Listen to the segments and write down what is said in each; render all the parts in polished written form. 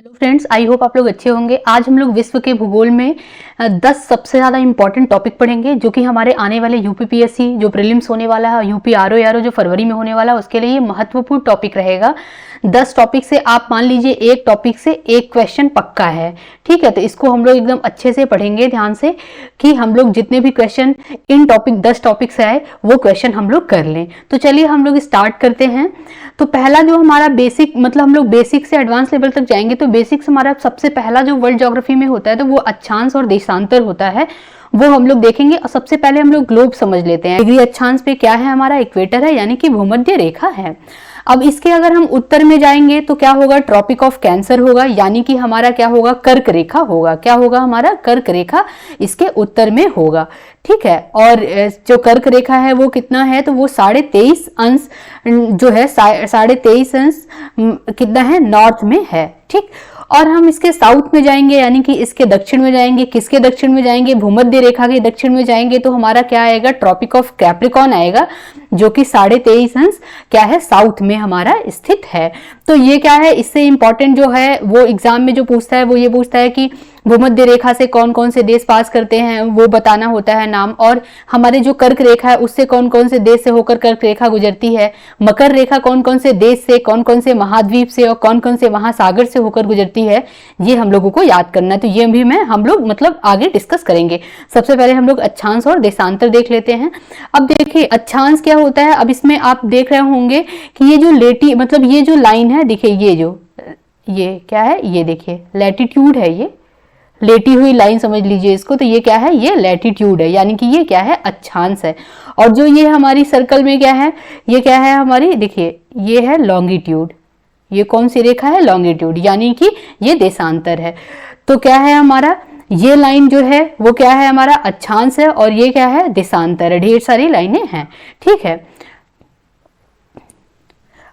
Hello friends, I hope आप लोग अच्छे होंगे। आज हम लोग विश्व के भूगोल में 10 सबसे ज़्यादा इंपॉर्टेंट टॉपिक पढ़ेंगे जो कि हमारे आने वाले यूपीपीएससी जो प्रीलिम्स होने वाला है, यूपी आरओ जो फरवरी में होने वाला है, उसके लिए ये महत्वपूर्ण टॉपिक रहेगा। 10 टॉपिक से आप मान लीजिए एक टॉपिक से एक क्वेश्चन पक्का है, ठीक है। तो इसको हम लोग एकदम अच्छे से पढ़ेंगे ध्यान से कि हम लोग जितने भी क्वेश्चन इन टॉपिक 10 टॉपिक से आए वो क्वेश्चन हम लोग कर लें। तो चलिए हम लोग स्टार्ट करते हैं। तो पहला जो हमारा बेसिक, मतलब हम लोग बेसिक से एडवांस लेवल तक जाएंगे। तो बेसिक्स हमारा सबसे पहला जो वर्ल्ड ज्योग्राफी में होता है तो वो अक्षांश और देशांतर होता है, वो हम लोग देखेंगे। और सबसे पहले हम लोग ग्लोब समझ लेते हैं। डिग्री अक्षांश पे क्या है, हमारा इक्वेटर है, यानी कि भूमध्य रेखा है। अब इसके अगर हम उत्तर में जाएंगे तो क्या होगा, ट्रॉपिक ऑफ कैंसर होगा, यानी कि हमारा क्या होगा, कर्क रेखा होगा। क्या होगा, हमारा कर्क रेखा इसके उत्तर में होगा, ठीक है। और जो कर्क रेखा है वो कितना है, तो वो 23.5 अंश जो है, 23.5 अंश कितना है, नॉर्थ में है, ठीक। और हम इसके साउथ में जाएंगे, यानी कि इसके दक्षिण में जाएंगे। किसके दक्षिण में जाएंगे, भूमध्य रेखा के दक्षिण में जाएंगे तो हमारा क्या आएगा, ट्रॉपिक ऑफ कैप्रिकॉन आएगा, जो कि 23.5 अंश क्या है, साउथ में हमारा स्थित है। तो ये क्या है, इससे इंपॉर्टेंट जो है वो एग्जाम में जो पूछता है वो ये पूछता है कि भूमध्य रेखा से कौन कौन से देश पास करते हैं, वो बताना होता है नाम। और हमारे जो कर्क रेखा है उससे कौन कौन से देश से होकर कर्क रेखा गुजरती है। मकर रेखा कौन कौन से देश से, कौन कौन से महाद्वीप से और कौन कौन से महासागर से होकर गुजरती है, ये हम लोगों को याद करना है। तो ये भी हम लोग मतलब आगे डिस्कस करेंगे। सबसे पहले हम लोग अक्षांश और देशांतर देख लेते हैं। अब देखिए अक्षांश क्या होता है। अब इसमें आप देख रहे होंगे कि ये जो मतलब ये जो लाइन है, देखिए ये क्या है, ये देखिए लैटिट्यूड है, ये लेटी हुई लाइन समझ लीजिए इसको। तो ये क्या है, ये लैटिट्यूड है, यानी कि ये क्या है, अक्षांश है। और जो ये हमारी सर्कल में क्या है, ये क्या है हमारी, देखिए ये है लॉन्गिट्यूड। ये कौन सी रेखा है, लॉन्गिट्यूड, यानी कि ये देशांतर है। तो क्या है हमारा, ये लाइन जो है वो क्या है, हमारा अक्षांश है, और ये क्या है, देशांतर है। ढेर सारी लाइनें हैं, ठीक है।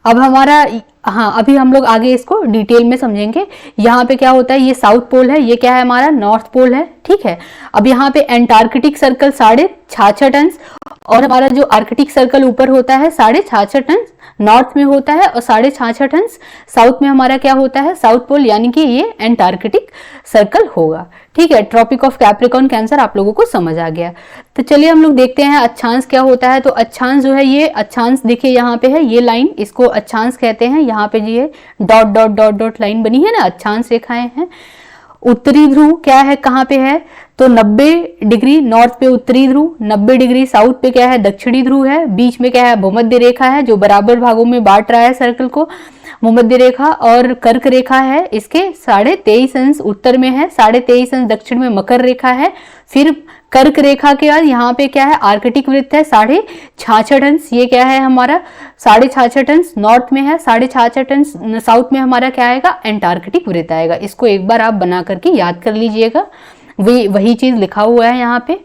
अब हमारा, हाँ अभी हम लोग आगे इसको डिटेल में समझेंगे। यहाँ पे क्या होता है, ये साउथ पोल है, ये क्या है हमारा, नॉर्थ पोल है, ठीक है। अब यहाँ पे एंटार्कटिक सर्कल 66.5 अंश, और हमारा जो आर्कटिक सर्कल ऊपर होता है 66.5 अंश नॉर्थ में होता है, और 66.5 अंश साउथ में हमारा क्या होता है, साउथ पोल, यानी कि ये एंटार्कटिक सर्कल होगा, ठीक है। ट्रॉपिक ऑफ कैप्रिकॉन कैंसर आप लोगों को समझ आ गया। तो चलिए हम लोग देखते हैं अक्षांश क्या होता है। तो अक्षांश जो है, ये अक्षांश देखिए यहाँ पे है, ये लाइन इसको अक्षांश कहते हैं। यहाँ पे ये dot dot dot dot line बनी है ना, अक्षांश रेखाएं हैं। उत्तरी ध्रुव क्या है, कहाँ पे है, तो 90 डिग्री नॉर्थ पे उत्तरी ध्रुव, 90 डिग्री साउथ पे क्या है, दक्षिणी ध्रुव है। बीच में क्या है, भूमध्य रेखा है, जो बराबर भागों में बांट रहा है सर्कल को, भूमध्य रेखा। और कर्क रेखा है, इसके 23.5 अंश उत्तर में है, 23.5 अंश दक्षिण में मकर रेखा है। फिर कर्क रेखा के बाद यहाँ पे क्या है, आर्कटिक वृत्त है, 66.5 अंश, ये क्या है हमारा, 66.5 अंश नॉर्थ में है, 66.5 अंश साउथ में हमारा क्या आएगा, एंटार्कटिक वृत्त आएगा। इसको एक बार आप बना करके याद कर लीजिएगा, वही चीज लिखा हुआ है यहाँ पे।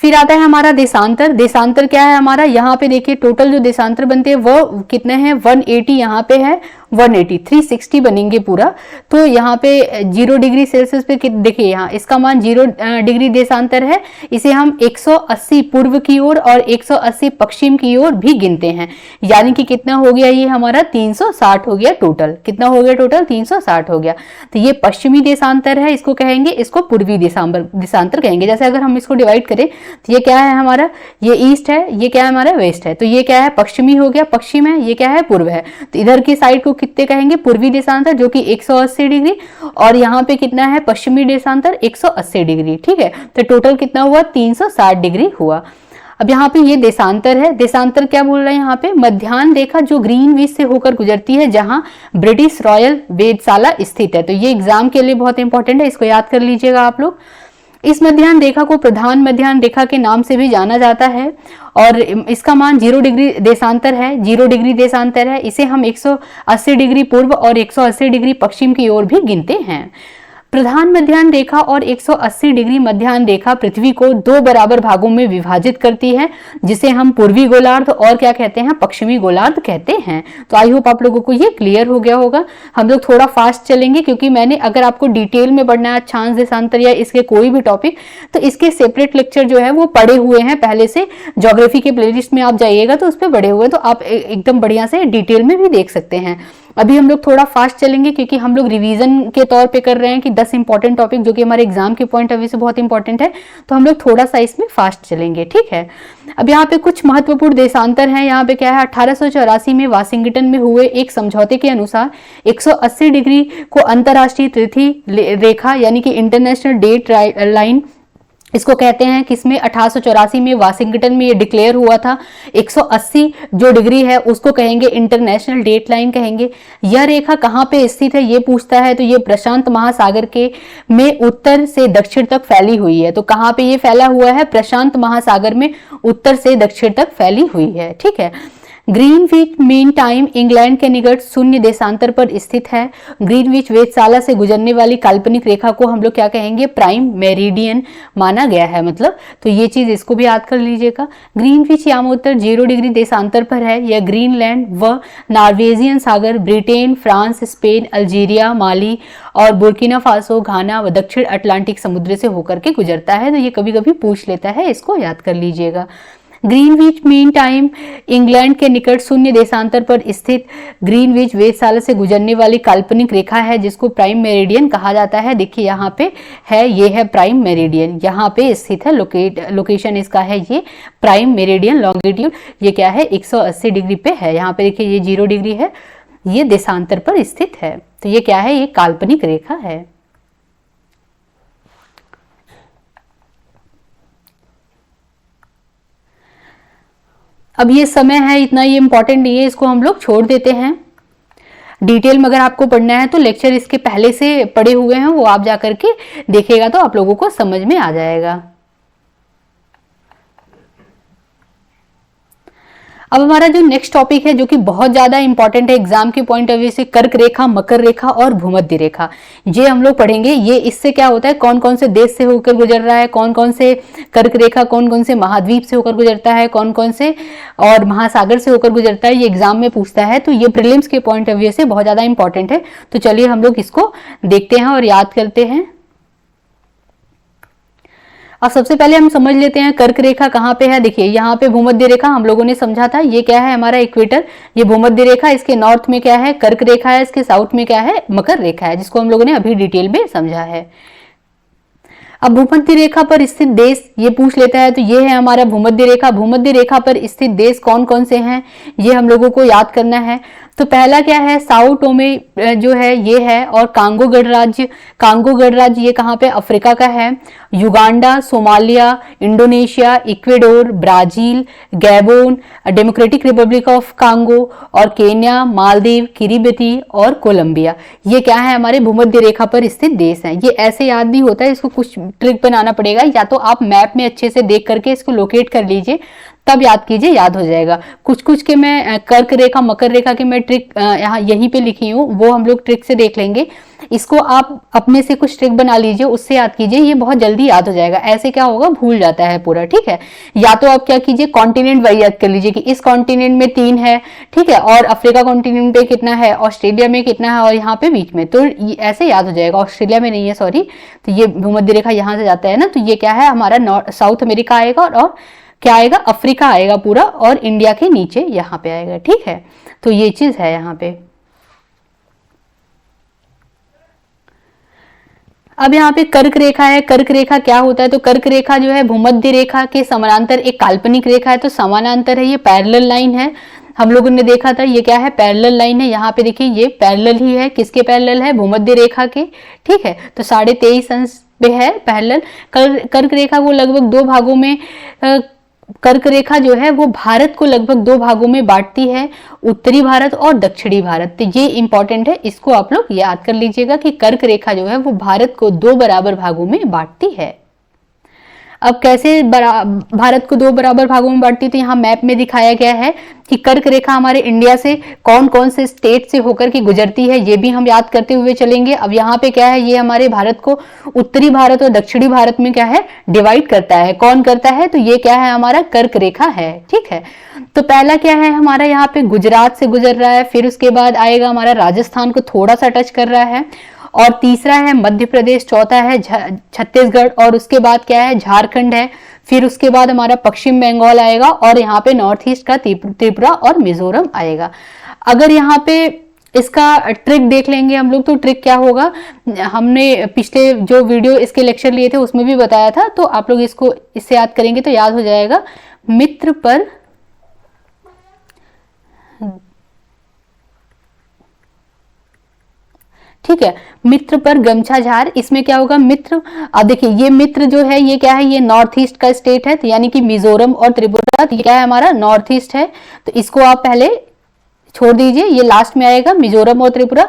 फिर आता है हमारा देशांतर। देशांतर क्या है हमारा, यहाँ पे देखिए टोटल जो देशांतर बनते हैं वो कितने हैं, 180 यहाँ पे है, 180 360 बनेंगे पूरा। तो यहाँ पे 0 डिग्री सेल्सियस पे देखिए, यहाँ इसका मान 0 डिग्री देशांतर है। इसे हम 180 पूर्व की ओर और 180 पश्चिम की ओर भी गिनते हैं, यानी कि कितना हो गया, ये हमारा 360 हो गया टोटल। कितना हो गया टोटल, 360 हो गया। तो ये पश्चिमी देशांतर है, इसको कहेंगे, इसको पूर्वी देशांतर कहेंगे। जैसे अगर हम इसको डिवाइड करें तो ये क्या है हमारा, ये ईस्ट है, ये क्या है हमारा, वेस्ट है। तो ये क्या है, पश्चिमी हो गया, पश्चिम है, ये क्या है, पूर्व है। तो इधर की साइड को कितने कहेंगे, पूर्वी देशांतर, जो कि 180 डिग्री, और यहाँ पे कितना है, पश्चिमी देशांतर 180 डिग्री, ठीक है। तो टोटल कितना हुआ, 360 डिग्री हुआ। अब यहाँ पे ये देशांतर है। देशांतर क्या बोल रहे हैं यहाँ पे, मध्याह्न रेखा जो ग्रीनविच से होकर गुजरती है, जहां ब्रिटिश रॉयल वेधशाला स्थित है। तो ये एग्जाम के लिए बहुत इंपॉर्टेंट है, इसको याद कर लीजिएगा आप लोग। इस मध्याह्न रेखा को प्रधान मध्याह्न रेखा के नाम से भी जाना जाता है, और इसका मान 0 डिग्री देशांतर है, 0 डिग्री देशांतर है। इसे हम 180 डिग्री पूर्व और 180 डिग्री पश्चिम की ओर भी गिनते हैं। प्रधान मध्याह्न रेखा और 180 डिग्री मध्याह्न रेखा पृथ्वी को 2 बराबर भागों में विभाजित करती है, जिसे हम पूर्वी गोलार्ध और क्या कहते हैं, पश्चिमी गोलार्ध कहते हैं। तो आई होप आप लोगों को ये क्लियर हो गया होगा। हम लोग थोड़ा फास्ट चलेंगे, क्योंकि मैंने, अगर आपको डिटेल में पढ़ना है अक्षांश देशांतर या इसके कोई भी टॉपिक, तो इसके सेपरेट लेक्चर जो है वो पढ़े हुए हैं पहले से। ज्योग्राफी के प्लेलिस्ट में आप जाइएगा तो उस पर पढ़े हुए हैं, तो आप एकदम बढ़िया से डिटेल में भी देख सकते हैं। अभी हम लोग थोड़ा फास्ट चलेंगे क्योंकि हम लोग रिवीजन के तौर पे कर रहे हैं कि 10 इंपॉर्टेंट टॉपिक जो कि हमारे एग्जाम के पॉइंट ऑफ व्यू से बहुत इंपॉर्टेंट है, तो हम लोग थोड़ा सा इसमें फास्ट चलेंगे, ठीक है। अब यहाँ पे कुछ महत्वपूर्ण देशांतर हैं। यहाँ पे क्या है, 1884 में वाशिंगटन में हुए एक समझौते के अनुसार 180 डिग्री को अंतरराष्ट्रीय तिथि रेखा यानी कि इंटरनेशनल डेट लाइन इसको कहते हैं। किसमें, 1884 में वाशिंगटन में ये डिक्लेयर हुआ था। 180 जो डिग्री है उसको कहेंगे इंटरनेशनल डेट लाइन कहेंगे। यह रेखा कहाँ पे स्थित है ये पूछता है, तो ये प्रशांत महासागर के में उत्तर से दक्षिण तक फैली हुई है। तो कहाँ पे ये फैला हुआ है, प्रशांत महासागर में उत्तर से दक्षिण तक फैली हुई है, ठीक है। ग्रीनविच मीन टाइम इंग्लैंड के निकट शून्य देशांतर पर स्थित है। ग्रीनविच वेधशाला से गुजरने वाली काल्पनिक रेखा को हम लोग क्या कहेंगे, प्राइम मेरिडियन माना गया है, मतलब तो ये चीज इसको भी याद कर लीजिएगा। ग्रीनविच यामोत्तर 0 डिग्री देशांतर पर है। यह ग्रीनलैंड व नॉर्वेजियन सागर, ब्रिटेन, फ्रांस, स्पेन, अल्जीरिया, माली और बुर्किना फासो, घाना व दक्षिण अटलांटिक समुद्र से होकर के गुजरता है। तो ये कभी कभी पूछ लेता है, इसको याद कर लीजिएगा। ग्रीनविच मीन टाइम इंग्लैंड के निकट शून्य देशांतर पर स्थित ग्रीनविच वेधशाला से गुजरने वाली काल्पनिक रेखा है जिसको प्राइम मेरिडियन कहा जाता है। देखिए यहाँ पे है, ये है प्राइम मेरिडियन, यहाँ पे स्थित है, लोकेशन इसका है ये प्राइम मेरिडियन। लॉन्गिट्यूड ये क्या है, 180 डिग्री पे है। यहाँ पे देखिए ये 0 डिग्री है, ये देशांतर पर स्थित है। तो ये क्या है, ये काल्पनिक रेखा है। अब ये समय है, इतना ये इंपॉर्टेंट नहीं है, इसको हम लोग छोड़ देते हैं। डिटेल में अगर आपको पढ़ना है तो लेक्चर इसके पहले से पढ़े हुए हैं, वो आप जाकर के देखिएगा तो आप लोगों को समझ में आ जाएगा। अब हमारा जो नेक्स्ट टॉपिक है जो कि बहुत ज्यादा इंपॉर्टेंट है एग्जाम के पॉइंट ऑफ व्यू से, कर्क रेखा, मकर रेखा और भूमध्य रेखा, ये हम लोग पढ़ेंगे। ये इससे क्या होता है, कौन कौन से देश से होकर गुजर रहा है, कौन कौन से कर्क रेखा कौन कौन से महाद्वीप से होकर गुजरता है, कौन कौन से और महासागर से होकर गुजरता है, ये एग्जाम में पूछता है। तो ये प्रीलिम्स के पॉइंट ऑफ व्यू से बहुत ज्यादा इंपॉर्टेंट है। तो चलिए हम लोग इसको देखते हैं और याद करते हैं। अब सबसे पहले हम समझ लेते हैं कर्क रेखा कहाँ पे है। देखिए यहाँ पे भूमध्य रेखा हम लोगों ने समझा था, ये क्या है हमारा इक्वेटर, ये भूमध्य रेखा, इसके नॉर्थ में क्या है कर्क रेखा है, इसके साउथ में क्या है मकर रेखा है, जिसको हम लोगों ने अभी डिटेल में समझा है। अब भूमध्य रेखा पर स्थित देश ये पूछ लेता है, तो ये है हमारा भूमध्य रेखा। भूमध्य रेखा पर स्थित देश कौन कौन से हैं ये हम लोगों को याद करना है। तो पहला क्या है, साओ टोमे जो है ये है, और कांगो गणराज्य, कांगो गणराज्य ये कहाँ पे, अफ्रीका का है। Uganda, Somalia, Indonesia, Ecuador, Brazil, Gabon, democratic Republic of Congo और केन्या, मालदीव, किरिबती और कोलंबिया, ये क्या है हमारे भूमध्य रेखा पर स्थित देश हैं। ये ऐसे याद नहीं होता है, इसको कुछ ट्रिक बनाना पड़ेगा, या तो आप मैप में अच्छे से देख करके इसको लोकेट कर लीजिए तब याद कीजिए, याद हो जाएगा। कुछ कुछ के मैं कर्क रेखा मकर रेखा के मैं ट्रिक यहाँ यहीं पे लिखी हूँ, वो हम लोग ट्रिक से देख लेंगे। इसको आप अपने से कुछ ट्रिक बना लीजिए, उससे याद कीजिए, ये बहुत जल्दी याद हो जाएगा। ऐसे क्या होगा, भूल जाता है पूरा, ठीक है। या तो आप क्या कीजिए, कॉन्टिनेंट वाइज याद कर लीजिए कि इस कॉन्टिनेंट में 3 है, ठीक है, और अफ्रीका कॉन्टिनेंट पे कितना है, ऑस्ट्रेलिया में कितना है और यहाँ पे बीच में, तो ऐसे याद हो जाएगा। ऑस्ट्रेलिया में नहीं है, सॉरी, तो ये भूमध्य रेखा यहाँ से जाता है ना, तो ये क्या है हमारा साउथ अमेरिका आएगा और क्या आएगा, अफ्रीका आएगा पूरा, और इंडिया के नीचे यहाँ पे आएगा, ठीक है। तो ये चीज है यहाँ पे। अब यहाँ पे कर्क रेखा है। कर्क रेखा क्या होता है, तो कर्क रेखा जो है भूमध्य रेखा के समानांतर एक काल्पनिक रेखा है, तो समानांतर है, ये पैरेलल लाइन है। हम लोगों ने देखा था ये क्या है, पैरेलल लाइन है। यहाँ पे देखिए ये पैरेलल ही है, किसके पैरेलल है, भूमध्य रेखा के, ठीक है। तो 23.5 अंश पे है पैरेलल। कर्क रेखा को लगभग 2 भागों में कर्क रेखा जो है वो भारत को लगभग 2 भागों में बांटती है, उत्तरी भारत और दक्षिणी भारत। तो ये इंपॉर्टेंट है, इसको आप लोग याद कर लीजिएगा कि कर्क रेखा जो है वो भारत को 2 बराबर भागों में बांटती है। अब कैसे भारत को 2 बराबर भागों में बांटती, तो यहाँ मैप में दिखाया गया है कि कर्क रेखा हमारे इंडिया से कौन कौन से स्टेट से होकर के गुजरती है, ये भी हम याद करते हुए चलेंगे। अब यहाँ पे क्या है, ये हमारे भारत को उत्तरी भारत और दक्षिणी भारत में क्या है डिवाइड करता है। कौन करता है, तो ये क्या है हमारा कर्क रेखा है, ठीक है। तो पहला क्या है हमारा, यहाँ पे गुजरात से गुजर रहा है, फिर उसके बाद आएगा हमारा राजस्थान को थोड़ा सा टच कर रहा है, और तीसरा है मध्य प्रदेश, चौथा है छत्तीसगढ़, और उसके बाद क्या है झारखंड है, फिर उसके बाद हमारा पश्चिम बंगाल आएगा, और यहाँ पे नॉर्थ ईस्ट का त्रिपुरा और मिजोरम आएगा। अगर यहाँ पे इसका ट्रिक देख लेंगे हम लोग। तो ट्रिक क्या होगा, हमने पिछले जो वीडियो इसके लेक्चर लिए थे उसमें भी बताया था, तो आप लोग इसको इससे याद करेंगे तो याद हो जाएगा। मित्र पर ठीक है, मित्र पर गमछा झार, इसमें क्या होगा मित्र। अब देखिए ये मित्र जो है ये क्या है, ये नॉर्थ ईस्ट का स्टेट है, तो यानी कि मिजोरम और त्रिपुरा, तो ये क्या है हमारा नॉर्थ ईस्ट है, तो इसको आप पहले छोड़ दीजिए, ये लास्ट में आएगा मिजोरम और त्रिपुरा।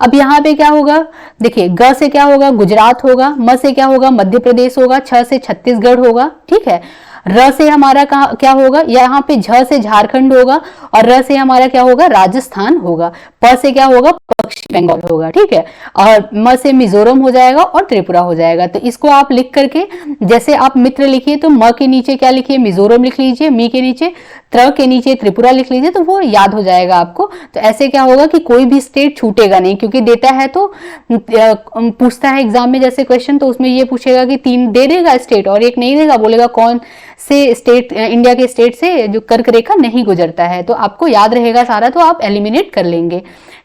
अब यहाँ पे क्या होगा, देखिए ग से क्या होगा गुजरात होगा, म से क्या होगा मध्य प्रदेश होगा, छ से छत्तीसगढ़ होगा, ठीक है। र से हमारा क्या होगा, यहाँ पे झ से झारखंड होगा, और र से हमारा क्या होगा राजस्थान होगा, प से क्या होगा पश्चिम बंगाल होगा, ठीक है। और म से मिजोरम हो जाएगा और त्रिपुरा हो जाएगा। तो इसको आप लिख करके, जैसे आप मित्र लिखिए तो म के नीचे क्या लिखिए मिजोरम लिख लीजिए, मी के नीचे त्र के नीचे त्रिपुरा लिख लीजिए, तो वो याद हो जाएगा आपको। तो ऐसे क्या होगा कि कोई भी स्टेट छूटेगा नहीं, क्योंकि देता है तो पूछता है एग्जाम में जैसे क्वेश्चन, तो उसमें ये पूछेगा कि 3 दे देगा स्टेट और एक नहीं देगा, बोलेगा कौन से स्टेट इंडिया के स्टेट से जो कर्क रेखा नहीं गुजरता है, तो आपको याद रहेगा सारा, तो आप एलिमिनेट कर लेंगे,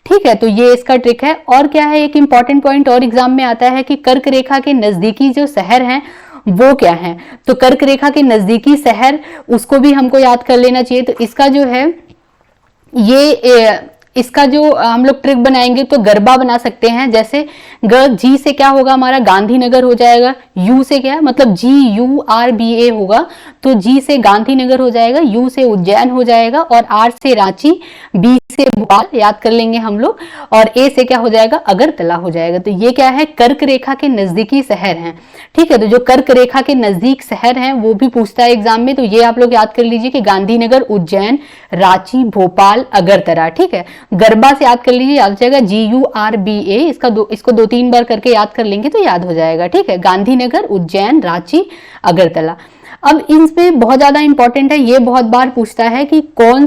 ठीक है। तो ये इसका ट्रिक है। और क्या है, एक इंपॉर्टेंट पॉइंट और एग्जाम में आता है कि कर्क रेखा के नजदीकी जो शहर हैं वो क्या है। तो कर्क रेखा के नजदीकी शहर उसको भी हमको याद कर लेना चाहिए। तो इसका जो है ये इसका जो हम लोग ट्रिक बनाएंगे तो गरबा बना सकते हैं। जैसे जी से क्या होगा हमारा गांधीनगर हो जाएगा, यू से क्या मतलब GURBA होगा, तो जी से गांधीनगर हो जाएगा, यू से उज्जैन हो जाएगा, और आर से रांची, बी से भोपाल याद कर लेंगे हम लोग, और ए से क्या हो जाएगा अगरतला हो जाएगा। तो ये क्या है कर्क रेखा के नजदीकी शहर हैं, ठीक है। तो जो कर्क रेखा के नजदीक शहर हैं वो भी पूछता है एग्जाम में, तो ये आप लोग याद कर लीजिए कि गांधीनगर, उज्जैन, रांची, भोपाल, अगरतला, ठीक है। गरबा से याद कर लीजिए, याद हो जाएगा GURBA, इसको 2-3 बार करके याद कर लेंगे तो याद हो जाएगा, ठीक है। गांधीनगर, उज्जैन, रांची, अगरतला। अब इसमें बहुत ज्यादा इंपॉर्टेंट है, ये बहुत बार पूछता है कि कौन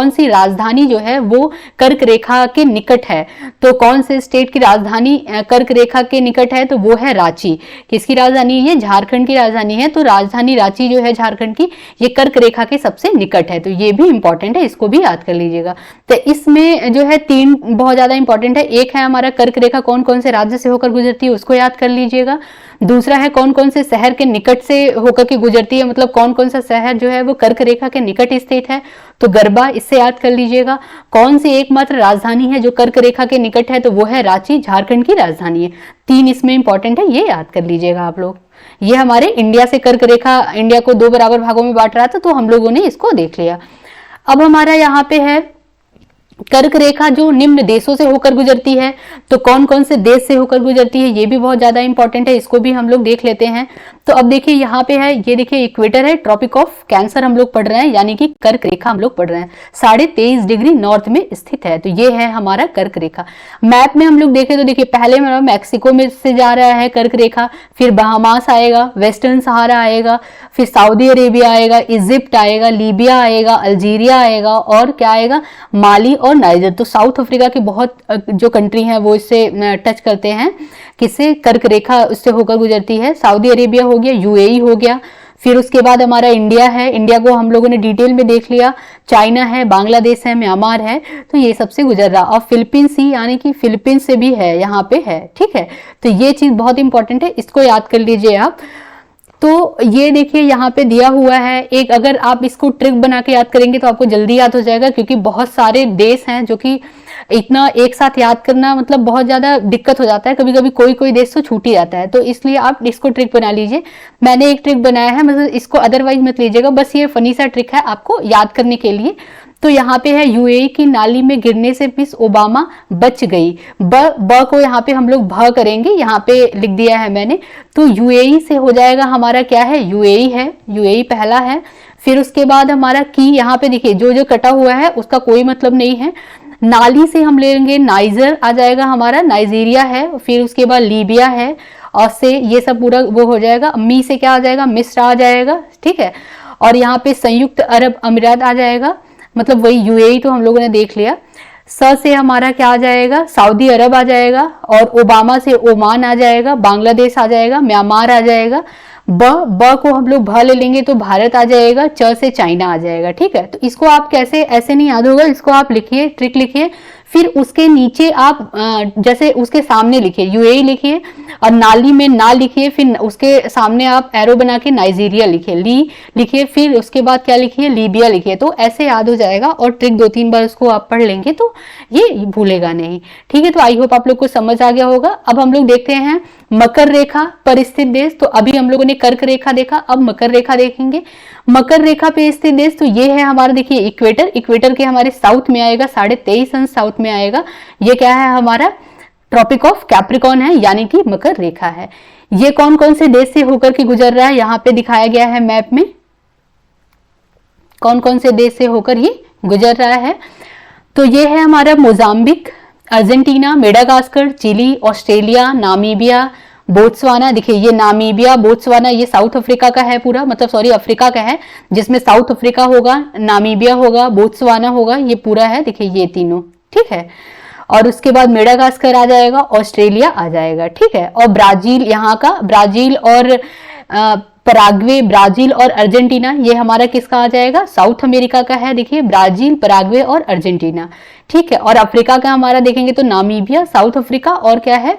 सी राजधानी जो है वो कर्क रेखा के निकट है। तो कौन से स्टेट की राजधानी कर्क रेखा के निकट है, तो वो है रांची। किसकी राजधानी है, ये झारखंड की राजधानी है, तो राजधानी रांची जो है झारखंड की, ये कर्क रेखा के सबसे निकट है, तो ये भी इंपॉर्टेंट है, इसको भी याद कर लीजिएगा। तो इसमें जो है 3 बहुत ज्यादा इंपॉर्टेंट है। एक है हमारा कर्क रेखा कौन कौन से राज्य से होकर गुजरती है, उसको याद कर लीजिएगा। दूसरा है कौन कौन से शहर के निकट से होकर के गुजरती है, मतलब कौन कौन सा शहर जो है वो कर्क रेखा के निकट स्थित है, तो गरबा, इससे याद कर लीजिएगा। कौन सी एकमात्र राजधानी है जो कर्क रेखा के निकट है, तो वो है रांची, झारखंड की राजधानी है। 3 इसमें इंपॉर्टेंट है, ये याद कर लीजिएगा आप लोग। ये हमारे इंडिया से कर्क रेखा, इंडिया को 2 बराबर भागों में बांट रहा था, तो हम लोगों ने इसको देख लिया। अब हमारा यहाँ पे है कर्क रेखा जो निम्न देशों से होकर गुजरती है, तो कौन कौन से देश से होकर गुजरती है, ये भी बहुत ज्यादा इंपॉर्टेंट है, इसको भी हम लोग देख लेते हैं। तो अब देखिए यहाँ पे है, ये देखिए इक्वेटर है, ट्रॉपिक ऑफ कैंसर हम लोग पढ़ रहे हैं, यानी कि कर्क रेखा हम लोग पढ़ रहे हैं, 23.5 डिग्री नॉर्थ में स्थित है, तो ये है हमारा कर्क रेखा। मैप में हम लोग देखें तो देखिए पहले हमारा मैक्सिको में से जा रहा है कर्क रेखा, फिर बहामास आएगा, वेस्टर्न सहारा आएगा, फिर सऊदी अरेबिया आएगा, इजिप्ट आएगा, लीबिया आएगा, अल्जीरिया आएगा, और क्या आएगा माली और नाइजर। तो साउथ अफ्रीका के बहुत जो कंट्री हैं वो इससे टच करते हैं, किससे कर्क रेखा उससे होकर गुजरती है। सऊदी अरेबिया हो गया, UAE हो गया, फिर उसके बाद हमारा इंडिया है, इंडिया को हम लोगों ने डिटेल में देख लिया, चाइना है, बांग्लादेश है, म्यांमार है, तो ये सबसे गुजर रहा। और फिलीपींस ही यानी कि फिलीपींस से भी है, यहाँ पे है, ठीक है। तो ये चीज बहुत इंपॉर्टेंट है, इसको याद कर लीजिए आप। तो ये देखिए यहाँ पे दिया हुआ है एक, अगर आप इसको ट्रिक बना के याद करेंगे तो आपको जल्दी याद हो जाएगा, क्योंकि बहुत सारे देश हैं जो कि इतना एक साथ याद करना मतलब बहुत ज्यादा दिक्कत हो जाता है, कभी कभी कोई देश तो छूट ही जाता है, तो इसलिए आप इसको ट्रिक बना लीजिए। मैंने एक ट्रिक बनाया है, मतलब इसको अदरवाइज मत लीजिएगा, बस ये फनी सा ट्रिक है आपको याद करने के लिए। तो यहाँ पे है UAE की नाली में गिरने से मिस ओबामा बच गई, ब को यहाँ पे हम लोग भ करेंगे, यहाँ पे लिख दिया है मैंने। तो UAE से हो जाएगा हमारा क्या है, UAE है, UAE पहला है। फिर उसके बाद हमारा की, यहाँ पे देखिए जो जो कटा हुआ है उसका कोई मतलब नहीं है। नाली से हम लेंगे नाइजर आ जाएगा हमारा, नाइजीरिया है। फिर उसके बाद लीबिया है, और से ये सब पूरा वो हो जाएगा। मी से क्या आ जाएगा, मिस्र आ जाएगा, ठीक है। और यहाँ पे संयुक्त अरब अमीरात आ जाएगा, मतलब वही UAE तो हम लोगों ने देख लिया। स से हमारा क्या आ जाएगा, सऊदी अरब आ जाएगा, और ओबामा से ओमान आ जाएगा, बांग्लादेश आ जाएगा, म्यांमार आ जाएगा। ब को हम लोग भ ले लेंगे तो भारत आ जाएगा। च से चाइना आ जाएगा, ठीक है। तो इसको आप कैसे, ऐसे नहीं याद होगा, इसको आप लिखिए, ट्रिक लिखिए, फिर उसके नीचे आप जैसे उसके सामने लिखिए यूएई लिखिए और नाली में ना लिखिए, फिर उसके सामने आप एरो बना के नाइजीरिया लिखिए, लिखिए, फिर उसके बाद क्या लिखिए लीबिया लिखिए। तो ऐसे याद हो जाएगा और ट्रिक 2-3 बार उसको आप पढ़ लेंगे तो ये भूलेगा नहीं। ठीक है, तो आई होप आप लोग को समझ आ गया होगा। अब हम लोग देखते हैं मकर रेखा पर स्थित देश। तो अभी हम लोगों ने कर्क रेखा देखा, अब मकर रेखा देखेंगे। मकर रेखा पे स्थित देश तो ये है हमारा, देखिए इक्वेटर, इक्वेटर के हमारे साउथ में आएगा, 23.5 अंश साउथ में आएगा। ये क्या है हमारा ट्रॉपिक ऑफ कैप्रिकॉर्न है, यानी कि मकर रेखा है। ये कौन कौन से देश से होकर के गुजर रहा है, यहाँ पे दिखाया गया है मैप में, कौन कौन से देश से होकर ये गुजर रहा है। तो ये है हमारा Mozambique, Argentina, Madagascar, Chile, Australia, Namibia, Botswana. देखिए ये नामीबिया, बोत्सवाना ये साउथ अफ्रीका का है पूरा, मतलब सॉरी अफ्रीका का है, जिसमें साउथ अफ्रीका होगा, नामीबिया होगा, बोत्सवाना होगा, ये पूरा है। देखिए ये तीनों, ठीक है। और उसके बाद मेडागास्कर आ जाएगा, ऑस्ट्रेलिया आ जाएगा, ठीक है। और ब्राजील यहाँ का, ब्राजील और पराग्वे, ब्राजील और अर्जेंटीना, ये हमारा किसका आ जाएगा, साउथ अमेरिका का है। देखिए ब्राजील, पराग्वे और अर्जेंटीना, ठीक है। और अफ्रीका का हमारा देखेंगे तो नामीबिया, साउथ अफ्रीका और क्या है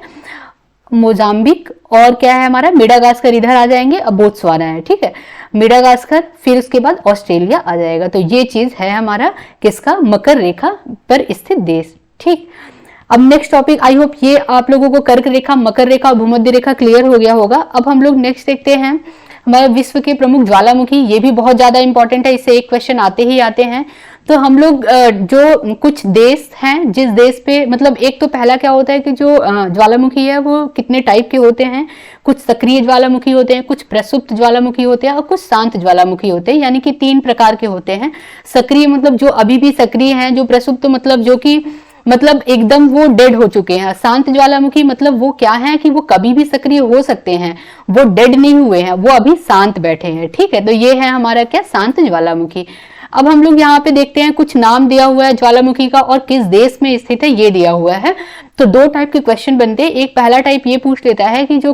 मोजाम्बिक, और क्या है हमारा मेडागास्कर इधर आ जाएंगे, अब बोत्सवाना है, ठीक है, मेडागास्कर, फिर उसके बाद ऑस्ट्रेलिया आ जाएगा। तो ये चीज है हमारा किसका, मकर रेखा पर स्थित देश, ठीक। अब नेक्स्ट टॉपिक, आई होप ये आप लोगों को कर्क रेखा, मकर रेखा और भूमध्य रेखा क्लियर हो गया होगा। अब हम लोग नेक्स्ट देखते हैं हमारे विश्व के प्रमुख ज्वालामुखी। ये भी बहुत ज्यादा इंपॉर्टेंट है, इससे एक क्वेश्चन आते ही आते हैं। तो हम लोग जो कुछ देश हैं जिस देश पे, मतलब एक तो पहला क्या होता है कि जो ज्वालामुखी है वो कितने टाइप के होते हैं, कुछ सक्रिय ज्वालामुखी होते हैं, कुछ प्रसुप्त ज्वालामुखी होते हैं और कुछ शांत ज्वालामुखी होते हैं, यानी कि 3 प्रकार के होते हैं। सक्रिय मतलब जो अभी भी सक्रिय हैं, जो प्रसुप्त मतलब जो कि मतलब एकदम वो डेड हो चुके हैं। शांत ज्वालामुखी मतलब वो क्या है कि वो कभी भी सक्रिय हो सकते हैं, वो डेड नहीं हुए हैं, वो अभी शांत बैठे हैं, ठीक है। तो ये है हमारा क्या, शांत ज्वालामुखी। अब हम लोग यहाँ पे देखते हैं, कुछ नाम दिया हुआ है ज्वालामुखी का और किस देश में स्थित है ये दिया हुआ है। तो 2 टाइप के क्वेश्चन बनते हैं। एक पहला टाइप ये पूछ लेता है कि जो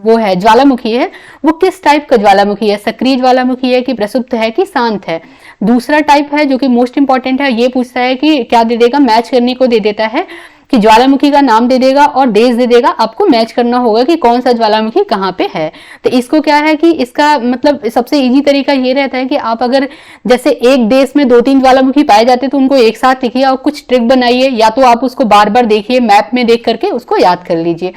वो है ज्वालामुखी है वो किस टाइप का ज्वालामुखी है, सक्रिय ज्वालामुखी है कि प्रसुप्त है कि शांत है। दूसरा टाइप है जो कि मोस्ट इंपॉर्टेंट है, ये पूछता है कि क्या दे देगा, मैच करने को दे देता है कि ज्वालामुखी का नाम दे देगा और देश दे देगा, आपको मैच करना होगा कि कौन सा ज्वालामुखी कहाँ पे है। तो इसको क्या है कि इसका मतलब सबसे इजी तरीका ये रहता है कि आप अगर जैसे एक देश में 2-3 ज्वालामुखी पाए जाते हैं तो उनको एक साथ लिखिए और कुछ ट्रिक बनाइए, या तो आप उसको बार बार देखिए, मैप में देख करके उसको याद कर लीजिए।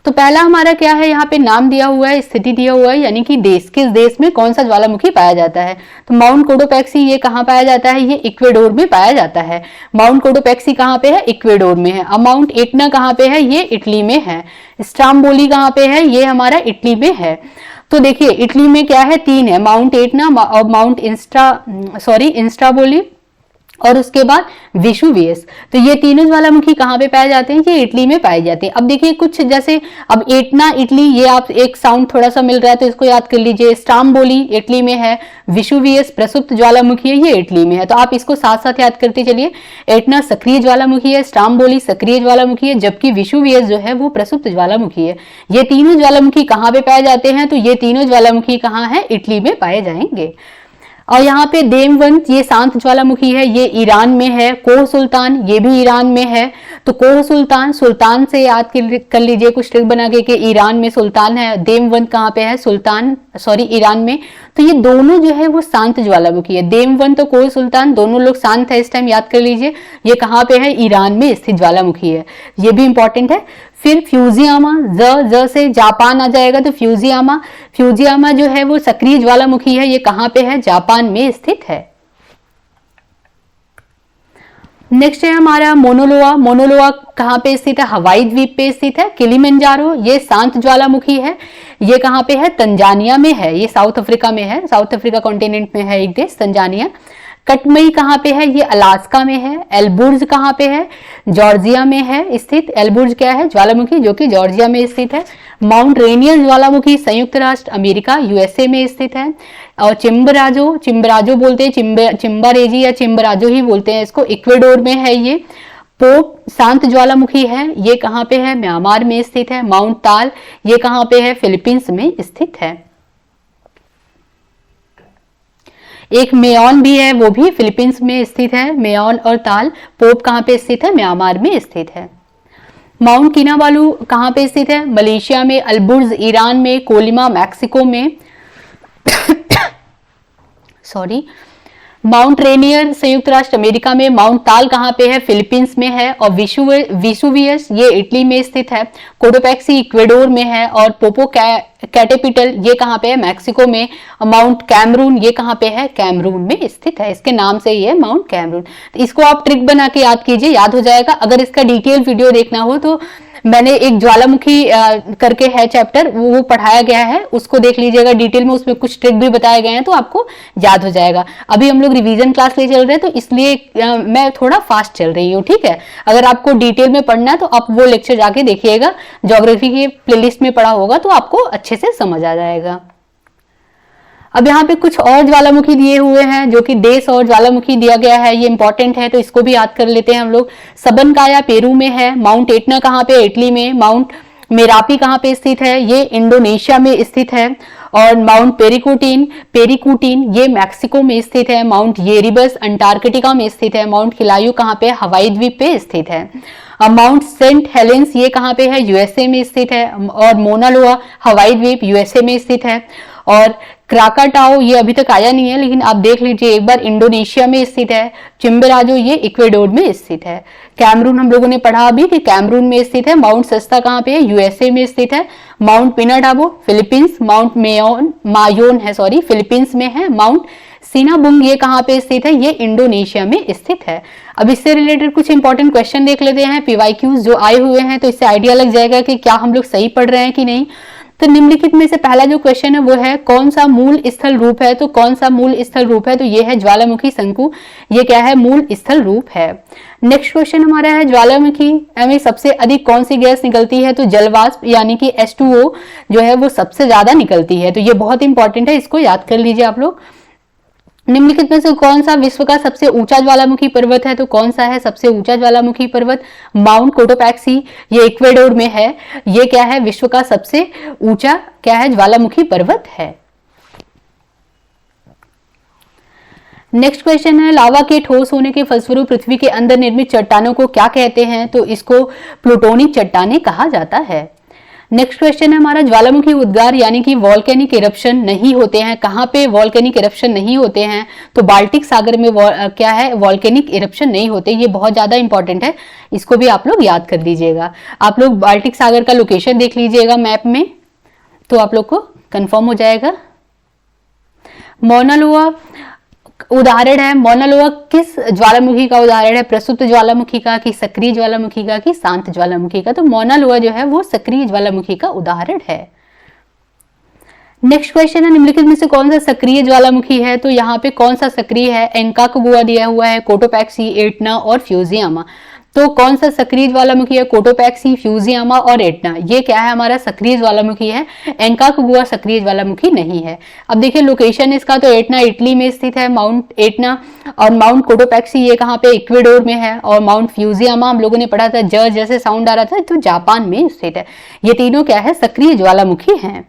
तो पहला हमारा क्या है, यहाँ पे नाम दिया हुआ है, स्थिति दिया हुआ है, यानी कि देश, किस देश में कौन सा ज्वालामुखी पाया जाता है। तो माउंट कोडोपेक्सी ये कहाँ पाया जाता है, ये इक्वेडोर में पाया जाता है। माउंट कोडोपेक्सी कहाँ पे है, इक्वेडोर में है। अब माउंट एटना कहाँ पे है, ये इटली में है। स्ट्राम्बोली कहाँ पे है, ये हमारा इटली में है। तो देखिए इटली में क्या है, 3 है, माउंट एटना और माउंट इंस्ट्राबोली और उसके बाद विशुवियस। तो ये तीनों ज्वालामुखी कहाँ पे पाए जाते हैं, ये इटली में पाए जाते हैं। अब देखिए कुछ जैसे अब एटना इटली, ये आप एक साउंड थोड़ा सा मिल रहा है तो इसको याद कर लीजिए। स्ट्राम्बोली इटली में है, विशुवियस प्रसुप्त ज्वालामुखी है, ये इटली में है। तो आप इसको साथ साथ याद करते चलिए, एटना सक्रिय ज्वालामुखी है, स्ट्राम्बोली सक्रिय ज्वालामुखी है, जबकि विशुवियस जो है वो प्रसुप्त ज्वालामुखी है। ये तीनों ज्वालामुखी कहाँ पे पाए जाते हैं, तो ये तीनों ज्वालामुखी कहाँ है, इटली में पाए जाएंगे। और यहाँ पे देववंत ये शांत ज्वालामुखी है, ये ईरान में है। कोह सुल्तान ये भी ईरान में है। तो कोह सुल्तान, सुल्तान से याद कर लीजिए कुछ ट्रिक बना के कि ईरान में सुल्तान है। देववंत कहाँ पे है, ईरान में। तो ये दोनों जो है वो शांत ज्वालामुखी है। देववंत और कोह सुल्तान दोनों लोग शांत है, इस टाइम याद कर लीजिए। ये कहाँ पे है, ईरान में स्थित ज्वालामुखी है, ये भी इंपॉर्टेंट है। फिर फ्यूजियामा, ज से जापान आ जाएगा। तो फ्यूजियामा जो है वो सक्रिय ज्वालामुखी है, ये कहाँ पे है, जापान में स्थित है। नेक्स्ट है हमारा मोनोलोआ कहाँ पे स्थित है, हवाई द्वीप पे स्थित है। किलिमंजारो ये शांत ज्वालामुखी है, ये कहाँ पे है, तंजानिया में है, ये साउथ अफ्रीका में है, साउथ अफ्रीका कॉन्टिनेंट में है एक देश तंजानिया। कटमई कहाँ पे है, ये अलास्का में है। एल्बुर्ज कहाँ पे है, जॉर्जिया में है स्थित। एल्बुर्ज क्या है, ज्वालामुखी जो कि जॉर्जिया में स्थित है। माउंट रेनियर ज्वालामुखी संयुक्त राष्ट्र अमेरिका यूएसए में स्थित है। और चिम्बराजो बोलते हैं, चिम्बारेजी या चिम्बराजो ही बोलते हैं इसको, इक्वेडोर में है ये। पोप शांत ज्वालामुखी है, ये कहाँ पे है, म्यांमार में स्थित है। माउंट ताल ये कहाँ पे है, फिलीपींस में स्थित है। एक मेयॉन भी है, वो भी फिलीपींस में स्थित है। मेयॉन और ताल पोप कहाँ पे स्थित है? म्यांमार में स्थित है। माउंट किनाबालू कहाँ पे स्थित है? मलेशिया में। अलबुर्ज ईरान में। कोलिमा मैक्सिको में सॉरी। माउंट रेनियर संयुक्त राष्ट्र अमेरिका में। माउंट ताल कहाँ पे है? फिलीपींस में है। और विसुवियस ये इटली में स्थित है। कोटोपैक्सी इक्वेडोर में है। और पोपो कैटेपिटल ये कहाँ पे है? मैक्सिको में। माउंट कैमरून ये कहाँ पे है? कैमरून में स्थित है, इसके नाम से ही है माउंट कैमरून। तो इसको आप ट्रिक बना के याद कीजिए, याद हो जाएगा। अगर इसका डिटेल वीडियो देखना हो तो मैंने एक ज्वालामुखी करके है चैप्टर, वो पढ़ाया गया है, उसको देख लीजिएगा डिटेल में, उसमें कुछ ट्रिक भी बताए गए हैं तो आपको याद हो जाएगा। अभी हम लोग रिवीजन क्लास ले चल रहे हैं तो इसलिए मैं थोड़ा फास्ट चल रही हूँ, ठीक है। अगर आपको डिटेल में पढ़ना है तो आप वो लेक्चर जाके देखिएगा, ज्योग्राफी के प्लेलिस्ट में पढ़ा होगा तो आपको अच्छे से समझ आ जाएगा। अब यहाँ पे कुछ और ज्वालामुखी दिए हुए हैं, जो कि देश और ज्वालामुखी दिया गया है, ये इंपॉर्टेंट है तो इसको भी याद कर लेते हैं हम लोग। सबनकाया पेरू में है। माउंट एटना कहाँ पे? इटली में। माउंट मेरापी कहाँ पे स्थित है? ये इंडोनेशिया में स्थित है। और माउंट पेरिकुटीन ये मैक्सिको में स्थित है। माउंट येरिबस अंटार्कटिका में स्थित है। माउंट किलायू कहाँ पे? हवाई द्वीप पे स्थित है। माउंट सेंट हेलेंस ये कहाँ पे है? यूएसए में स्थित है। और मोना लोआ हवाई द्वीप यूएसए में स्थित है। और क्राकाटाओ ये अभी तक आया नहीं है लेकिन आप देख लीजिए एक बार, इंडोनेशिया में स्थित है। चिम्बराजो ये इक्वेडोर में स्थित है। कैमरून हम लोगों ने पढ़ा अभी कि कैमरून में स्थित है। माउंट सस्ता कहाँ पे है? यूएसए में स्थित है। Mount Pinatubo Philippines. Mount Mayon है सॉरी फिलीपींस में है। माउंट सिनाबुंग ये कहाँ पे स्थित है? ये इंडोनेशिया में स्थित है। अब इससे रिलेटेड कुछ इंपॉर्टेंट क्वेश्चन देख लेते हैं, पीवाईक्यूज जो आए हुए हैं, तो इससे आइडिया लग जाएगा कि क्या हम लोग सही पढ़ रहे हैं कि नहीं। तो निम्नलिखित में से पहला जो क्वेश्चन है वो है कौन सा मूल स्थल रूप है? तो कौन सा मूल स्थल रूप है? तो ये है ज्वालामुखी शंकु, ये क्या है? मूल स्थल रूप है। नेक्स्ट क्वेश्चन हमारा है ज्वालामुखी में सबसे अधिक कौन सी गैस निकलती है? तो जलवाष्प यानी कि H2O जो है वो सबसे ज्यादा निकलती है। तो ये बहुत इंपॉर्टेंट है, इसको याद कर लीजिए आप लोग। निम्नलिखित में से कौन सा विश्व का सबसे ऊंचा ज्वालामुखी पर्वत है? तो कौन सा है सबसे ऊंचा ज्वालामुखी पर्वत? माउंट कोटोपैक्सी ये इक्वेडोर में है। ये क्या है? विश्व का सबसे ऊंचा क्या है? ज्वालामुखी पर्वत है। नेक्स्ट क्वेश्चन है लावा के ठोस होने के फलस्वरूप पृथ्वी के अंदर निर्मित चट्टानों को क्या कहते हैं? तो इसको प्लूटोनिक चट्टानें कहा जाता है। नेक्स्ट क्वेश्चन है हमारा ज्वालामुखी उद्गार यानी कि वॉल्केनिक इरप्शन नहीं होते हैं। कहाँ पे वॉल्केनिक इरप्शन नहीं होते हैं? तो बाल्टिक सागर में क्या है? वॉल्केनिक इरप्शन नहीं होते। ये बहुत ज्यादा इंपॉर्टेंट है, इसको भी आप लोग याद कर लीजिएगा। आप लोग बाल्टिक सागर का लोकेशन देख लीजिएगा मैप में तो आप लोग को कंफर्म हो जाएगा। मौना लोआ उदाहरण है। मौना लोआ किस ज्वालामुखी का उदाहरण है? प्रसुप्त ज्वालामुखी का, कि सक्रिय ज्वालामुखी का, कि शांत ज्वालामुखी का? तो मौना लोआ जो है वो सक्रिय ज्वालामुखी का उदाहरण है। नेक्स्ट क्वेश्चन है निम्नलिखित में से कौन सा सक्रिय ज्वालामुखी है? तो यहाँ पे कौन सा सक्रिय है? एंकाकगुआ दिया हुआ है, कोटोपैक्सी, एटना और फ्यूजियामा। तो कौन सा सक्रिय ज्वालामुखी है? कोटोपैक्सी, फ्यूजियामा और एटना, ये क्या है? हमारा सक्रिय ज्वालामुखी है। एंकाकगुआ सक्रिय ज्वालामुखी नहीं है। अब देखिए लोकेशन इसका, तो एटना इटली में स्थित है, माउंट एटना। और माउंट कोटोपैक्सी ये कहाँ पे? इक्वेडोर में है। और माउंट फ्यूजियामा हम लोगों ने पढ़ा था, जैसे साउंड आ रहा था, तो जापान में स्थित है। ये तीनों क्या है? सक्रिय ज्वालामुखी हैं।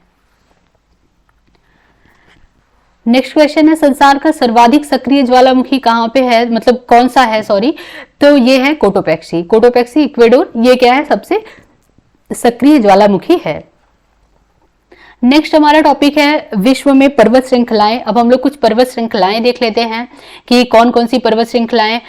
नेक्स्ट क्वेश्चन है संसार का सर्वाधिक सक्रिय ज्वालामुखी कहाँ पे है? मतलब कौन सा है, सॉरी। तो ये है कोटोपैक्सी इक्वेडोर, ये क्या है? सबसे सक्रिय ज्वालामुखी है। नेक्स्ट हमारा टॉपिक है विश्व में पर्वत श्रृंखलाएं। अब हम लोग कुछ पर्वत श्रृंखलाएं देख लेते हैं कि कौन कौन सी पर्वत श्रृंखलाएं।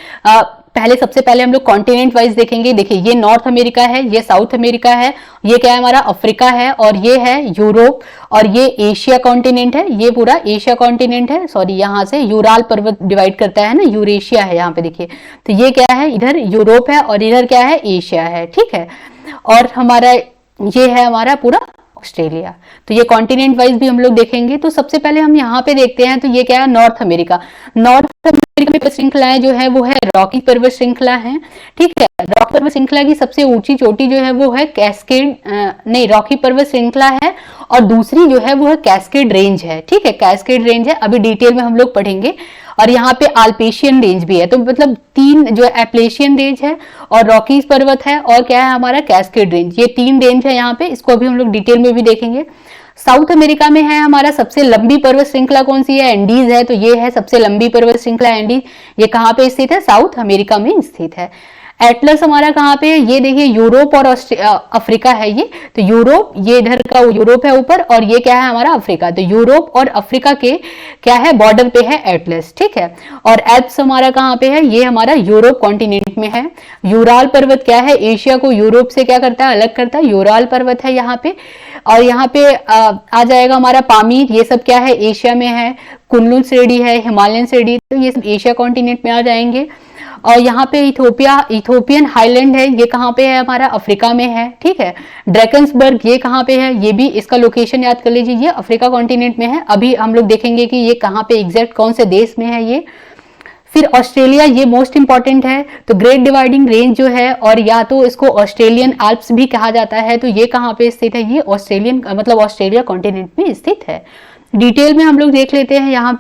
सबसे पहले हम लोग कॉन्टिनेंट वाइज देखेंगे। देखिए ये नॉर्थ अमेरिका है, ये साउथ अमेरिका है, ये क्या है? हमारा अफ्रीका है, और ये है यूरोप, और ये एशिया कॉन्टिनेंट है, ये पूरा एशिया कॉन्टिनेंट है। सॉरी, यहाँ से यूराल पर्वत डिवाइड करता है ना, यूरेशिया है यहाँ पे देखिए। तो ये क्या है? इधर यूरोप है और इधर क्या है? एशिया है, ठीक है। और हमारा ये है हमारा पूरा ऑस्ट्रेलिया। तो ये कॉन्टिनेंट वाइज भी हम लोग देखेंगे। तो सबसे पहले हम यहाँ पे देखते हैं, तो ये क्या है? नॉर्थ अमेरिका में पर्वत श्रृंखलाएं जो है वो है रॉकी पर्वत श्रृंखला है, ठीक है। रॉकी पर्वत श्रृंखला की सबसे ऊंची चोटी जो है वो है रॉकी पर्वत श्रृंखला है, और दूसरी जो है वो है कैस्केड रेंज है, ठीक है। कैस्केड रेंज है, अभी डिटेल में हम लोग पढ़ेंगे। और यहाँ पे अल्पेशियन रेंज भी है, तो मतलब तीन जो एप्लेशियन रेंज है और रॉकीज पर्वत है और क्या है हमारा कैस्केड रेंज, ये तीन रेंज है यहाँ पे। इसको अभी हम लोग डिटेल में भी देखेंगे। साउथ अमेरिका में है हमारा सबसे लंबी पर्वत श्रृंखला कौन सी है? एंडीज है, तो ये है सबसे लंबी पर्वत श्रृंखला एंडीज। ये कहाँ पे स्थित है? साउथ अमेरिका में स्थित है। एटलस हमारा कहाँ पे है? ये देखिए यूरोप और अफ्रीका है ये, तो यूरोप, ये इधर का यूरोप है ऊपर, और ये क्या है हमारा? अफ्रीका। तो यूरोप और अफ्रीका के क्या है? बॉर्डर पे है एटलस, ठीक है। और एल्प्स हमारा कहाँ पे है? ये हमारा यूरोप कॉन्टिनेंट में है। यूराल पर्वत क्या है? एशिया को यूरोप से क्या करता है? अलग करता है। यूराल पर्वत है यहाँ पे। और यहाँ पे आ जाएगा हमारा पामीर, ये सब क्या है? एशिया में है। कुनलुन श्रेणी है, हिमालयन श्रेणी, तो ये सब एशिया कॉन्टिनेंट में आ जाएंगे। और यहाँ पे इथोपियन हाईलैंड है, ये कहाँ पे है? हमारा अफ्रीका में है, ठीक है। ड्रैकन्सबर्ग ये कहाँ पे है? ये भी इसका लोकेशन याद कर लीजिए, ये अफ्रीका कॉन्टिनेंट में है। अभी हम लोग देखेंगे कि ये कहाँ पे एग्जैक्ट कौन से देश में है ये। फिर ऑस्ट्रेलिया, ये मोस्ट इंपॉर्टेंट है। तो ग्रेट डिवाइडिंग रेंज जो है, और या तो इसको ऑस्ट्रेलियन आल्प्स भी कहा जाता है, तो ये कहाँ पे स्थित है? ये ऑस्ट्रेलियन मतलब ऑस्ट्रेलिया कॉन्टिनेंट में स्थित है। डिटेल में हम लोग देख लेते हैं यहाँ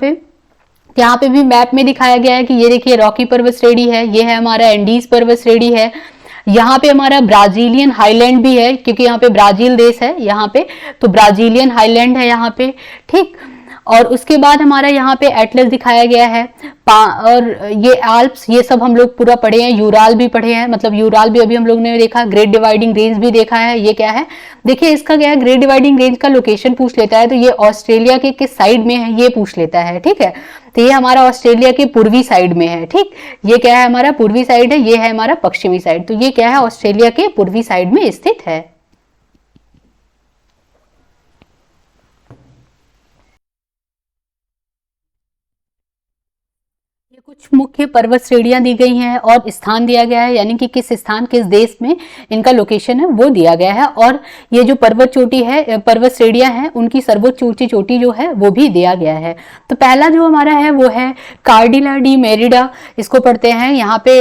पे भी मैप में दिखाया गया है कि ये देखिए रॉकी पर्वत श्रेणी है, ये है हमारा एंडीज पर्वत श्रेणी है। यहाँ पे हमारा ब्राजीलियन हाईलैंड भी है, क्योंकि यहाँ पे ब्राजील देश है यहाँ पे, तो ब्राजीलियन हाईलैंड है यहाँ पे, ठीक। और उसके बाद हमारा यहाँ पे एटलस दिखाया गया है, और ये आल्प्स, ये सब हम लोग पूरा पढ़े हैं। यूराल भी पढ़े हैं, मतलब यूराल भी अभी हम लोग ने देखा। ग्रेट डिवाइडिंग रेंज भी देखा है। ये क्या है? देखिए इसका क्या है? ग्रेट डिवाइडिंग रेंज का लोकेशन पूछ लेता है, तो ये ऑस्ट्रेलिया के किस साइड में है ये पूछ लेता है, ठीक है। तो ये हमारा ऑस्ट्रेलिया के पूर्वी साइड में है, ठीक। ये क्या है? हमारा पूर्वी साइड है, ये है हमारा पश्चिमी साइड, तो ये क्या है? ऑस्ट्रेलिया के पूर्वी साइड में स्थित है। ये कुछ मुख्य पर्वत श्रेणियां दी गई हैं और स्थान दिया गया है, यानी कि किस स्थान, किस देश में इनका लोकेशन है वो दिया गया है। और ये जो पर्वत चोटी है, पर्वत श्रेणियां हैं, उनकी सर्वोच्च ऊंची चोटी जो है वो भी दिया गया है। तो पहला जो हमारा है वो है कार्डिला डी मेरिडा, इसको पढ़ते हैं। यहाँ पे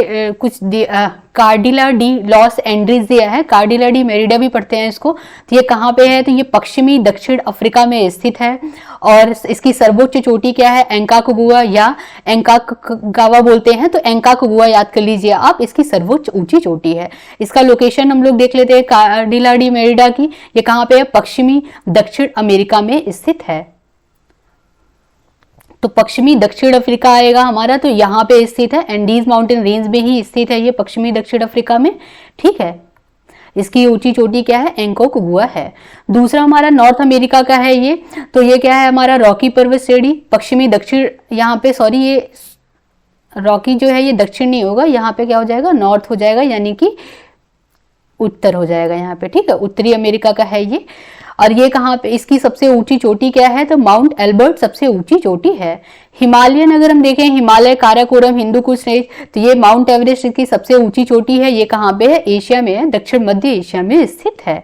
कार्डिला डी लॉस एंड्रीज दिया है, कार्डिला डी मेरिडा भी पढ़ते हैं इसको। तो ये कहाँ पे है? तो ये पश्चिमी दक्षिण अफ्रीका में स्थित है। और इसकी सर्वोच्च चोटी क्या है? एंकाकगुआ या एंकाकगावा बोलते हैं, तो एंकाकगुआ याद कर लीजिए आप, इसकी सर्वोच्च ऊंची चोटी है। इसका लोकेशन हम लोग देख लेते हैं कार्डिला डी मेरिडा की। ये कहाँ पे है? पश्चिमी दक्षिण अमेरिका में स्थित है। तो पश्चिमी दक्षिण अफ्रीका आएगा हमारा, तो यहाँ पे स्थित है, एंडीज माउंटेन रेंज में ही स्थित है ये पश्चिमी दक्षिण अफ्रीका में, ठीक है। इसकी ऊंची चोटी क्या है? एंकाकगुआ है। दूसरा हमारा नॉर्थ अमेरिका का है ये, तो ये क्या है हमारा? रॉकी पर्वत श्रेणी, पश्चिमी दक्षिण, यहाँ पे सॉरी, ये रॉकी जो है ये दक्षिण नहीं होगा, यहाँ पे क्या हो जाएगा? नॉर्थ हो जाएगा, यानी कि उत्तर हो जाएगा यहाँ पे, ठीक है। उत्तरी अमेरिका का है ये। और ये कहाँ पे? इसकी सबसे ऊंची चोटी क्या है? तो माउंट एल्बर्ट सबसे ऊंची चोटी है। हिमालयन अगर हम देखें, हिमालय, काराकोरम, हिंदू कुश रेंज, तो ये माउंट एवरेस्ट की सबसे ऊंची चोटी है। ये कहाँ पे है? एशिया में है, दक्षिण मध्य एशिया में स्थित है।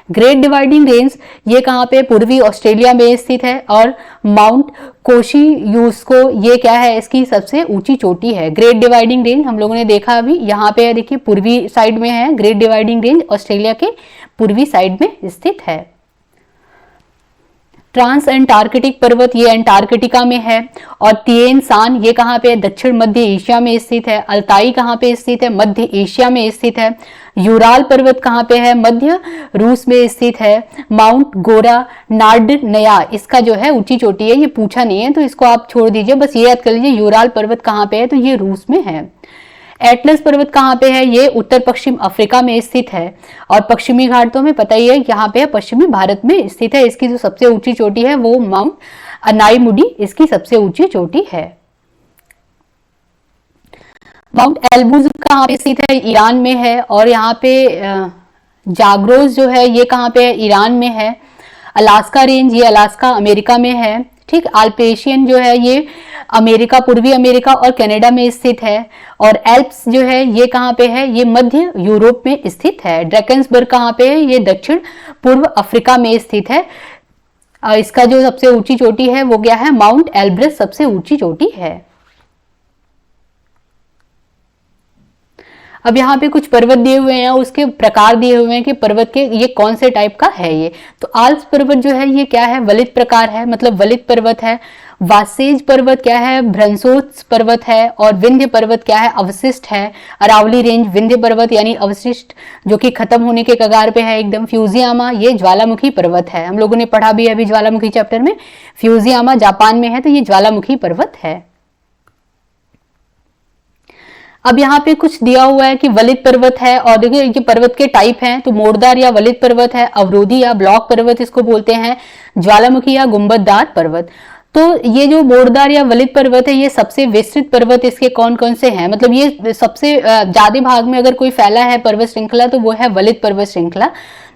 ग्रेट डिवाइडिंग रेंज ये कहाँ पे? पूर्वी ऑस्ट्रेलिया में स्थित है। और माउंट कोशियूस्को ये क्या है? इसकी सबसे ऊंची चोटी है। ग्रेट डिवाइडिंग रेंज हम लोगों ने देखा अभी, यहाँ पे है, देखिए पूर्वी साइड में है ग्रेट डिवाइडिंग रेंज, ऑस्ट्रेलिया के पूर्वी साइड में स्थित है। ट्रांस एंटार्कटिक पर्वत ये एंटार्कटिका में है। और तिएन सान ये कहाँ पे है? दक्षिण मध्य एशिया में स्थित है। अल्ताई कहाँ पे स्थित है? मध्य एशिया में स्थित है। यूराल पर्वत कहाँ पे है? मध्य रूस में स्थित है। माउंट गोरा नार्डनया इसका जो है ऊंची चोटी है, ये पूछा नहीं है तो इसको आप छोड़ दीजिए, बस ये याद कर लीजिए यूराल पर्वत कहाँ पे है, तो ये रूस में है। एटलस पर्वत कहाँ पे है? ये उत्तर पश्चिम अफ्रीका में स्थित है। और पश्चिमी घाट तो हमें पता ही है यहाँ पे है, पश्चिमी भारत में स्थित है। इसकी जो सबसे ऊंची चोटी है वो माउंट अनाईमुडी इसकी सबसे ऊंची चोटी है। माउंट एल्ब्रूज कहाँ पे स्थित है? ईरान में है। और यहाँ पे जाग्रोस जो है ये कहाँ पे है? ईरान में है। अलास्का रेंज ये अलास्का अमेरिका में है, ठीक। अल्पेशियन जो है ये अमेरिका, पूर्वी अमेरिका और कनाडा में स्थित है। और एल्प्स जो है ये कहाँ पे है? ये मध्य यूरोप में स्थित है। ड्रैकन्सबर्ग कहाँ पे है? ये दक्षिण पूर्व अफ्रीका में स्थित है। इसका जो सबसे ऊंची चोटी है वो क्या है? माउंट एल्ब्रस सबसे ऊंची चोटी है। अब यहाँ पे कुछ पर्वत दिए हुए हैं, उसके प्रकार दिए हुए हैं कि पर्वत के ये कौन से टाइप का है ये। तो आल्प्स पर्वत जो है ये क्या है, वलित प्रकार है, मतलब वलित पर्वत है। वासेज पर्वत क्या है, भ्रंशोत्स पर्वत है। और विंध्य पर्वत क्या है, अवशिष्ट है। अरावली रेंज विंध्य पर्वत यानी अवशिष्ट, जो कि खत्म होने के कगार पे है एकदम। फ्यूजियामा ये ज्वालामुखी पर्वत है, हम लोगों ने पढ़ा भी अभी ज्वालामुखी चैप्टर में। फ्यूजियामा जापान में है, तो ये ज्वालामुखी पर्वत है। अब यहाँ पे कुछ दिया हुआ है कि वलित पर्वत है, और देखिए ये पर्वत के टाइप हैं, तो मोड़दार या वलित पर्वत है, अवरोधी या ब्लॉक पर्वत इसको बोलते हैं, ज्वालामुखी या गुंबददार पर्वत। तो ये जो मोड़दार या वलित पर्वत है, ये सबसे विस्तृत पर्वत इसके कौन कौन से हैं, मतलब ये सबसे ज्यादा भाग में अगर कोई फैला है पर्वत श्रृंखला तो वो है वलित पर्वत श्रृंखला।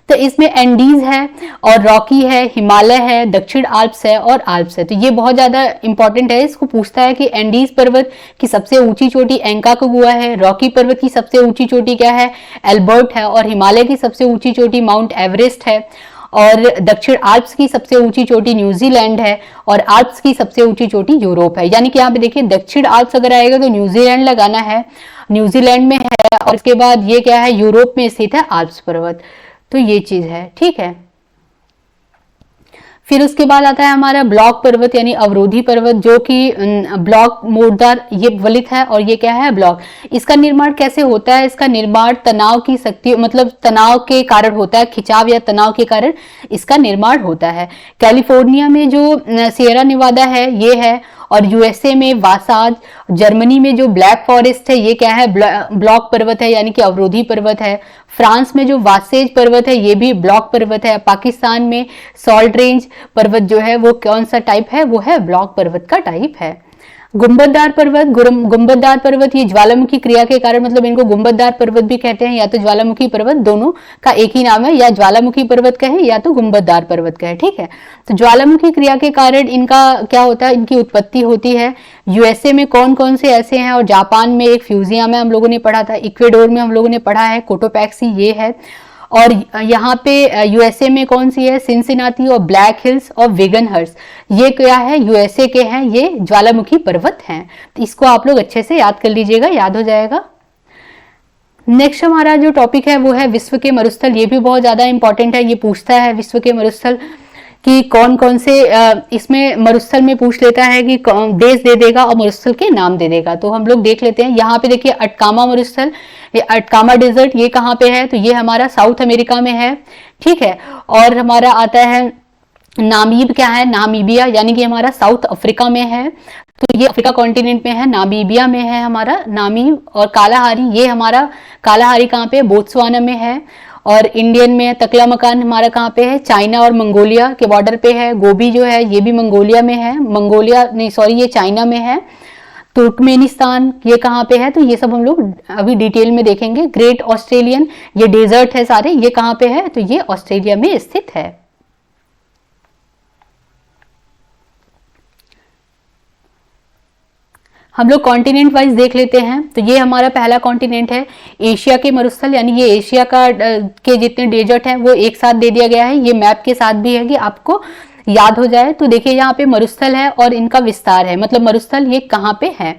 तो इसमें एंडीज है और रॉकी है, हिमालय है, दक्षिण आल्प्स है और आल्प्स है। तो ये बहुत ज्यादा इंपॉर्टेंट है, इसको पूछता है कि एंडीज पर्वत की सबसे ऊंची चोटी एंकागुआ है, रॉकी पर्वत की सबसे ऊंची चोटी क्या है, एल्बर्ट है, और हिमालय की सबसे ऊंची चोटी माउंट एवरेस्ट है, और दक्षिण आल्प्स की सबसे ऊंची चोटी न्यूजीलैंड है, और आल्प्स की सबसे ऊंची चोटी यूरोप है। यानी कि यहाँ पे देखिए दक्षिण आल्प्स अगर आएगा तो न्यूजीलैंड लगाना है, न्यूजीलैंड में है, और इसके बाद ये क्या है, यूरोप में स्थित है आल्प्स पर्वत। तो ये चीज है, ठीक है। फिर उसके बाद आता है हमारा ब्लॉक पर्वत यानी अवरोधी पर्वत, जो कि ब्लॉक मोड़दार ये वलित है, और ये क्या है, ब्लॉक। इसका निर्माण कैसे होता है, इसका निर्माण तनाव की शक्ति, मतलब तनाव के कारण होता है, खिंचाव या तनाव के कारण इसका निर्माण होता है। कैलिफोर्निया में जो सियरा निवादा है ये है, और यूएसए में वासाज, जर्मनी में जो ब्लैक फॉरेस्ट है ये क्या है, ब्लॉक पर्वत है यानी कि अवरोधी पर्वत है। फ्रांस में जो वासेज पर्वत है ये भी ब्लॉक पर्वत है। पाकिस्तान में सॉल्ट रेंज पर्वत जो है वो कौन सा टाइप है, वो है ब्लॉक पर्वत का टाइप है। गुंबददार पर्वत, गुंबददार पर्वत ये ज्वालामुखी क्रिया के कारण, मतलब इनको गुंबददार पर्वत भी कहते हैं या तो ज्वालामुखी पर्वत, दोनों का एक ही नाम है, या ज्वालामुखी पर्वत कहे या तो गुंबददार पर्वत कहे, ठीक है। तो ज्वालामुखी क्रिया के कारण इनका क्या होता है, इनकी उत्पत्ति होती है। यूएसए में कौन कौन से ऐसे हैं, और जापान में एक फ्यूजिया में हम लोगों ने पढ़ा था, इक्वेडोर में हम लोगों ने पढ़ा है कोटोपैक्सी ये है, और यहाँ पे यूएसए में कौन सी है, सिंसिनाटी और ब्लैक हिल्स और वेगनहर्स्ट, ये क्या है, यूएसए के हैं, ये ज्वालामुखी पर्वत हैं। तो इसको आप लोग अच्छे से याद कर लीजिएगा, याद हो जाएगा। नेक्स्ट हमारा जो टॉपिक है वो है विश्व के मरुस्थल। ये भी बहुत ज्यादा इंपॉर्टेंट है, ये पूछता है विश्व के मरुस्थल कि कौन कौन से, इसमें मरुस्थल में पूछ लेता है कि देश दे देगा और मरुस्थल के नाम दे देगा। तो हम लोग देख लेते हैं, यहाँ पे देखिए अटकामा मरुस्थल, ये अटकामा डेजर्ट ये कहाँ पे है, तो ये हमारा साउथ अमेरिका में है, ठीक है। और हमारा आता है नामीब, क्या है, नामीबिया यानी कि हमारा साउथ अफ्रीका में है, तो ये अफ्रीका कॉन्टिनेंट में है, नामीबिया में है हमारा नामीब। और कालाहारी, ये हमारा कालाहारी कहाँ पे, बोत्सवाना में है। और इंडियन में तकला मकान हमारा कहाँ पे है, चाइना और मंगोलिया के बॉर्डर पे है। गोबी जो है ये भी मंगोलिया में है, मंगोलिया नहीं सॉरी ये चाइना में है। तुर्कमेनिस्तान ये कहाँ पे है, तो ये सब हम लोग अभी डिटेल में देखेंगे। ग्रेट ऑस्ट्रेलियन ये डेजर्ट है सारे, ये कहाँ पे है, तो ये ऑस्ट्रेलिया में स्थित है। हम लोग कॉन्टिनेंट वाइज देख लेते हैं। तो ये हमारा पहला कॉन्टिनेंट है एशिया के मरुस्थल, यानी ये एशिया का के जितने डेजर्ट हैं वो एक साथ दे दिया गया है, ये मैप के साथ भी है कि आपको याद हो जाए। तो देखिए यहाँ पे मरुस्थल है और इनका विस्तार है, मतलब मरुस्थल ये कहाँ पे है,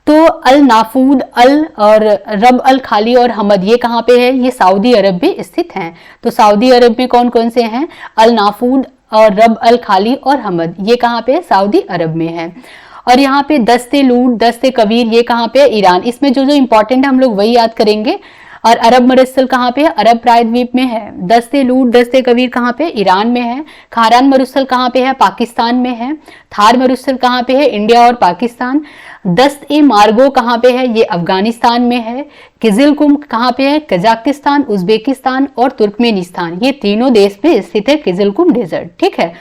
तो अल नाफूद, अल और रब अल खाली और हमद ये कहाँ पे है, ये सऊदी अरब में स्थित हैं। तो सऊदी अरब में कौन कौन से हैं, अल नाफूद और रब अल खाली और हमद, ये कहाँ पे है, सऊदी अरब में है। और यहाँ पे दस्ते लूट, दस्ते कबीर ये कहाँ पे है, ईरान। इसमें जो जो इंपॉर्टेंट है हम लोग वही याद करेंगे। और अरब मरुस्थल कहाँ पे है, अरब प्रायद्वीप में है। दस्ते लूट, दस्ते कबीर कहाँ पे, ईरान में है। खारान मरुस्थल कहाँ पे है, पाकिस्तान में है। थार मरुस्थल कहाँ पे है, इंडिया और पाकिस्तान। दस्त ए मार्गो कहाँ पे है, ये अफगानिस्तान में है। किजिलकुम कहाँ पे है, कजाकिस्तान, उज्बेकिस्तान और तुर्कमेनिस्तान, ये तीनों देश में स्थित है किजिलकुम डेजर्ट, ठीक है।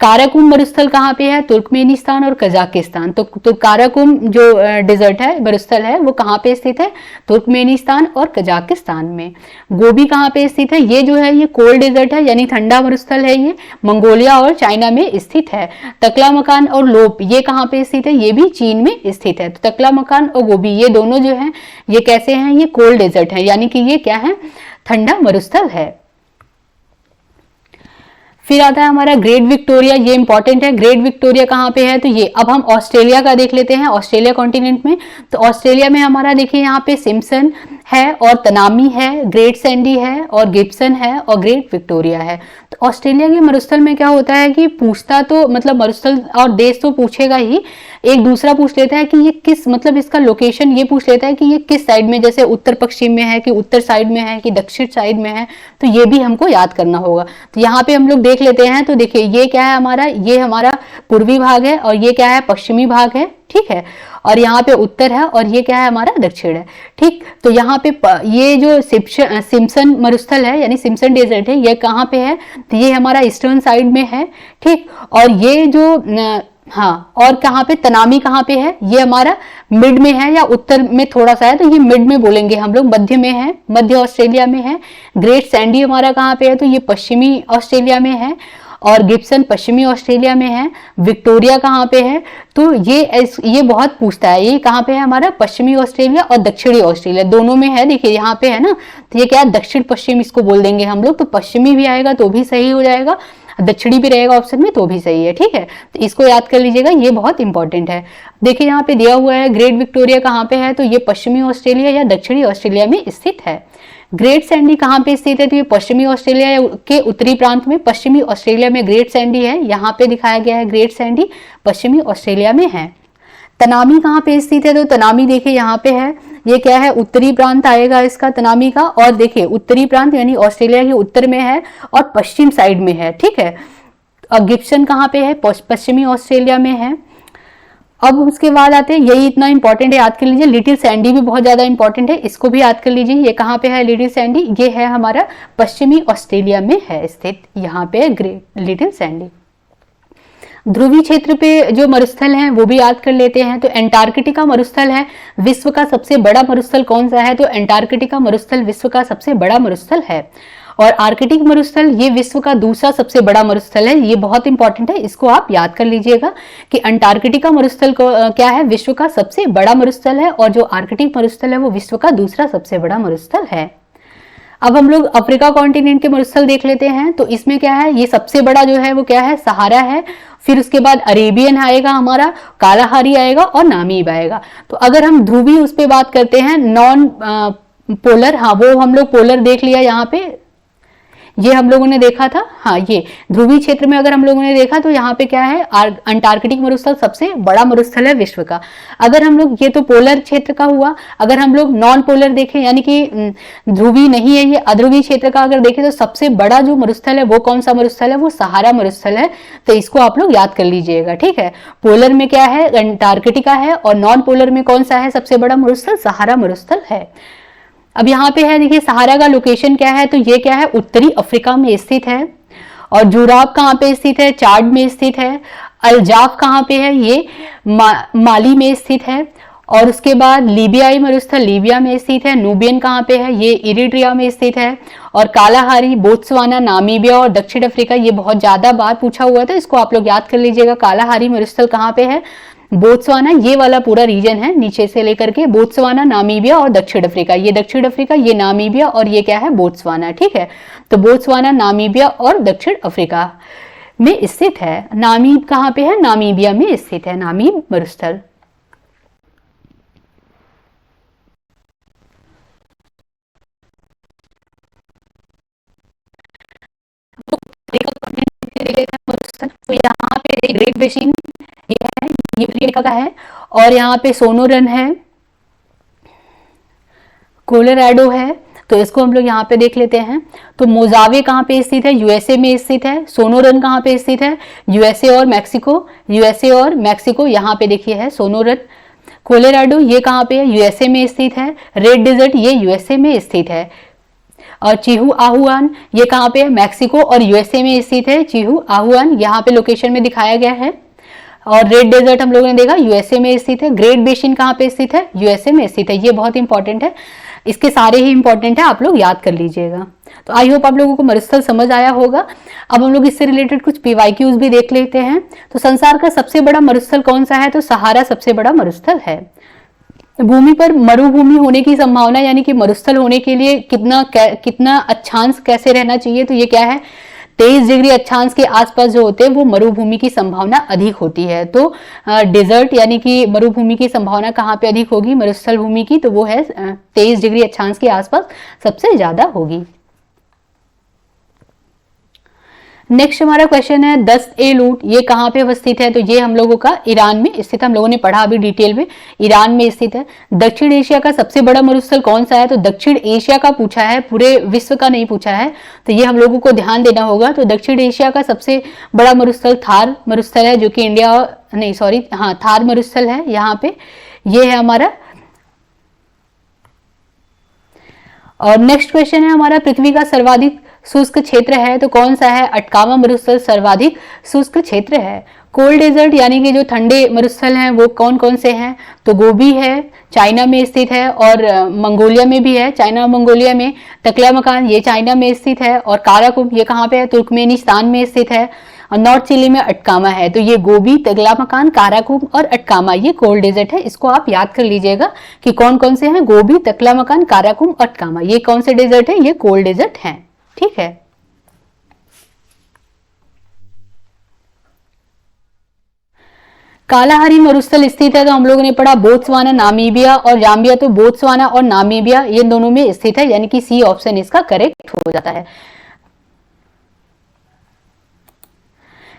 काराकुम मरुस्थल कहाँ पे है, तुर्कमेनिस्तान और कजाकिस्तान। तो काराकुम जो डेजर्ट है, मरुस्थल है, वो कहाँ पे स्थित है, तुर्कमेनिस्तान और कजाकिस्तान में। गोबी कहाँ पे स्थित है, ये जो है ये कोल्ड डेजर्ट है यानी ठंडा मरुस्थल है, ये मंगोलिया और चाइना में स्थित है। तकला मकान और लोप ये कहाँ पे स्थित है, ये भी चीन में स्थित है। तो तकला मकान और गोबी ये दोनों जो है ये कैसे हैं, ये कोल्ड डेजर्ट है, यानी कि ये क्या है, ठंडा मरुस्थल है। फिर आता है हमारा ग्रेट विक्टोरिया, ये इंपॉर्टेंट है। ग्रेट विक्टोरिया कहाँ पे है, तो ये अब हम ऑस्ट्रेलिया का देख लेते हैं, ऑस्ट्रेलिया कॉन्टिनेंट में। तो ऑस्ट्रेलिया में हमारा देखिए यहाँ पे सिम्पसन है और तनामी है, ग्रेट सैंडी है और गिब्सन है और ग्रेट विक्टोरिया है। तो ऑस्ट्रेलिया के मरुस्थल में क्या होता है कि पूछता तो मतलब मरुस्थल और देश तो पूछेगा ही, एक दूसरा पूछ लेता है कि ये किस मतलब इसका लोकेशन ये पूछ लेता है कि ये किस साइड में, जैसे उत्तर पश्चिम में है कि उत्तर साइड में है कि दक्षिण साइड में है, तो ये भी हमको याद करना होगा। तो यहाँ पे हम लोग देख लेते हैं। तो देखिए ये क्या है हमारा, ये हमारा पूर्वी भाग है और ये क्या है पश्चिमी भाग है, ठीक है। और यहाँ पे उत्तर है और ये क्या है हमारा दक्षिण है, ठीक। तो यहाँ पे ये जो सिम्पसन मरुस्थल है यानी सिम्पसन डेजर्ट है, ये कहाँ पे है, तो ये हमारा ईस्टर्न साइड में है, ठीक। और ये जो हाँ, और कहाँ पे तनामी कहाँ पे है, ये हमारा मिड में है या उत्तर में थोड़ा सा है, तो ये मिड में बोलेंगे हम लोग, मध्य में है, मध्य ऑस्ट्रेलिया में है। ग्रेट सैंडी हमारा कहाँ पे है, तो ये पश्चिमी ऑस्ट्रेलिया में है और गिब्सन पश्चिमी ऑस्ट्रेलिया में है। विक्टोरिया कहाँ पे है, तो ये बहुत पूछता है, ये कहाँ पे है हमारा पश्चिमी ऑस्ट्रेलिया और दक्षिणी ऑस्ट्रेलिया दोनों में है। देखिए यहाँ पे है ना, तो ये क्या है दक्षिण पश्चिम इसको बोल देंगे हम लोग। तो पश्चिमी भी आएगा तो भी सही हो जाएगा, दक्षिणी भी रहेगा ऑप्शन में तो भी सही है, ठीक है। तो इसको याद कर लीजिएगा, ये बहुत इंपॉर्टेंट है। देखिए यहाँ पे दिया हुआ है ग्रेट विक्टोरिया कहाँ पे है, तो ये पश्चिमी ऑस्ट्रेलिया या दक्षिणी ऑस्ट्रेलिया में स्थित है। ग्रेट सैंडी कहाँ पे स्थित है, तो ये पश्चिमी ऑस्ट्रेलिया के उत्तरी प्रांत में, पश्चिमी ऑस्ट्रेलिया में ग्रेट सैंडी है, यहाँ पे दिखाया गया है ग्रेट सैंडी पश्चिमी ऑस्ट्रेलिया में है। तनामी कहाँ पे स्थित है, तो तनामी देखिए यहाँ पे है, ये क्या है उत्तरी प्रांत आएगा इसका तनामी का, और देखिए उत्तरी प्रांत यानी ऑस्ट्रेलिया के उत्तर में है और पश्चिम साइड में है, ठीक है। और गिब्सन कहाँ पे है, पश्चिमी ऑस्ट्रेलिया में है। अब उसके बाद आते हैं, यही इतना इंपॉर्टेंट है, याद कर लीजिए। लिटिल सैंडी भी बहुत ज्यादा इंपॉर्टेंट है, इसको भी याद कर लीजिए। ये कहाँ पे है लिटिल सैंडी, ये है हमारा पश्चिमी ऑस्ट्रेलिया में है स्थित, यहाँ पे ग्रेट लिटिल सैंडी। ध्रुवीय क्षेत्र पे जो मरुस्थल हैं वो भी याद कर लेते हैं। तो एंटार्कटिका मरुस्थल है, विश्व का सबसे बड़ा मरुस्थल कौन सा है, तो एंटार्कटिका मरुस्थल विश्व का सबसे बड़ा मरुस्थल है। और आर्कटिक मरुस्थल ये विश्व का दूसरा सबसे बड़ा मरुस्थल है, ये बहुत इंपॉर्टेंट है, इसको आप याद कर लीजिएगा कि अंटार्कटिका मरुस्थल को क्या है विश्व का सबसे बड़ा मरुस्थल है, और जो आर्कटिक मरुस्थल है वो विश्व का दूसरा सबसे बड़ा मरुस्थल है। अब हम लोग अफ्रीका कॉन्टिनेंट के मरुस्थल देख लेते हैं। तो इसमें क्या है, ये सबसे बड़ा जो है वो क्या है सहारा है, फिर उसके बाद अरेबियन आएगा हमारा, कालाहारी आएगा और नामीब आएगा। तो अगर हम ध्रुवीय उस पर बात करते हैं, नॉन पोलर, हाँ वो हम लोग पोलर देख लिया यहाँ पे, ये हम लोगों ने देखा था। हाँ ये ध्रुवीय क्षेत्र में अगर हम लोगों ने देखा तो यहाँ पे क्या है अंटार्कटिक मरुस्थल सबसे बड़ा मरुस्थल है विश्व का। अगर हम लोग, ये तो पोलर क्षेत्र का हुआ, अगर हम लोग नॉन पोलर देखें यानी कि ध्रुवीय नहीं है ये, अध्रुवीय क्षेत्र का अगर देखें तो सबसे बड़ा जो मरुस्थल है वो कौन सा मरुस्थल है, वो सहारा मरुस्थल है। तो इसको आप लोग याद कर लीजिएगा, ठीक है। पोलर में क्या है अंटार्कटिका है और नॉन पोलर में कौन सा है सबसे बड़ा मरुस्थल, सहारा मरुस्थल है। अब यहाँ पे है देखिए सहारा का लोकेशन क्या है, तो ये क्या है उत्तरी अफ्रीका में स्थित है। और जुराब कहाँ पे स्थित है, चाड में स्थित है। अलजाफ कहाँ पे है, ये माली में स्थित है। और उसके बाद लीबियाई मरुस्थल लीबिया में स्थित है। नूबियन कहाँ पे है, ये इरिट्रिया में स्थित है। और कालाहारी बोत्सवाना, नामीबिया और दक्षिण अफ्रीका, ये बहुत ज्यादा बार पूछा हुआ था, इसको आप लोग याद कर लीजिएगा। कालाहारी मरुस्थल कहाँ पे है, बोत्सवाना, ये वाला पूरा रीजन है नीचे से लेकर के, बोत्सवाना, नामीबिया और दक्षिण अफ्रीका, ये दक्षिण अफ्रीका, ये नामीबिया और ये क्या है बोत्सवाना, ठीक है। तो बोत्सवाना, नामीबिया और दक्षिण अफ्रीका में स्थित है। नामीब कहाँ पे है, नामीबिया में स्थित है नामीब मरुस्थल। तो यहाँ पे ग्रेट बेसिन ये है, ये अफ्रीका का है। और यहाँ पे सोनोरन है, कोलोराडो है, तो इसको हम लोग यहाँ पे देख लेते हैं। तो मोजावे कहाँ पे स्थित है, यूएसए में स्थित है। सोनोरन कहाँ पे स्थित है, यूएसए और मैक्सिको, यूएसए और मैक्सिको, यहाँ पे देखिए है सोनोरन। कोलोराडो ये कहाँ पे है, यूएसए में स्थित है। रेड डेजर्ट ये यूएसए में स्थित है। और चीहू आहुआन ये कहाँ पे है, मैक्सिको और यूएसए में स्थित है। चीहू आहुआन यहाँ पे लोकेशन में दिखाया गया है। और रेड डेजर्ट हम लोगों ने देखा यूएसए में स्थित है। ग्रेट बेसिन कहाँ पे स्थित है, यूएसए में स्थित है। ये बहुत इंपॉर्टेंट है, इसके सारे ही इंपॉर्टेंट है, आप लोग याद कर लीजिएगा। तो आई होप आप लोगों को मरुस्थल समझ आया होगा। अब हम लोग इससे रिलेटेड कुछ पीवाईक्यूज भी देख लेते हैं। तो संसार का सबसे बड़ा मरुस्थल कौन सा है, तो सहारा सबसे बड़ा मरुस्थल है। भूमि पर मरुभूमि होने की संभावना यानी कि मरुस्थल होने के लिए कितना अक्षांश कैसे रहना चाहिए, तो ये क्या है 23 डिग्री अक्षांश के आसपास जो होते हैं वो मरुभूमि की संभावना अधिक होती है। तो डेजर्ट यानी कि मरुभूमि की संभावना कहाँ पे अधिक होगी, मरुस्थल भूमि की, तो वो है 23 डिग्री अक्षांश के आसपास सबसे ज्यादा होगी। नेक्स्ट हमारा क्वेश्चन है 10A लूट, ये कहाँ पे अवस्थित है, तो ये हम लोगों का ईरान में स्थित है, हम लोगों ने पढ़ा अभी डिटेल में, ईरान में स्थित है। दक्षिण एशिया का सबसे बड़ा मरुस्थल कौन सा है, तो दक्षिण एशिया का पूछा है, पूरे विश्व का नहीं पूछा है, तो ये हम लोगों को ध्यान देना होगा। तो दक्षिण एशिया का सबसे बड़ा मरुस्थल थार मरुस्थल है, जो कि इंडिया नहीं सॉरी हाँ थार मरुस्थल है यहाँ पे, ये है हमारा। और नेक्स्ट क्वेश्चन है हमारा पृथ्वी का सर्वाधिक शुष्क क्षेत्र है, तो कौन सा है, अटकामा मरुस्थल सर्वाधिक शुष्क क्षेत्र है। कोल्ड डेजर्ट यानी कि जो ठंडे मरुस्थल हैं वो कौन कौन से हैं, तो गोबी है, चाइना में स्थित है, और मंगोलिया में भी है, चाइना और मंगोलिया में। तकलामकान ये चाइना में स्थित है, और काराकुम ये कहाँ पे है, तुर्कमेनिस्तान में स्थित है, और नॉर्थ चिली में अटकामा है। तो ये गोबी, तकलामकान, काराकुम और अटकामा ये कोल्ड डेजर्ट है, इसको आप याद कर लीजिएगा कि कौन कौन से हैं, गोबी, तकलामकान, काराकुम, अटकामा, ये कौन से डेजर्ट है, ये कोल्ड डेजर्ट हैं। ठीक है। कालाहारी मरुस्थल स्थित है, तो हम लोगों ने पढ़ा बोत्सवाना, नामीबिया और जाम्बिया, तो बोत्सवाना और नामीबिया ये दोनों में स्थित है, यानी कि सी ऑप्शन इसका करेक्ट हो जाता है।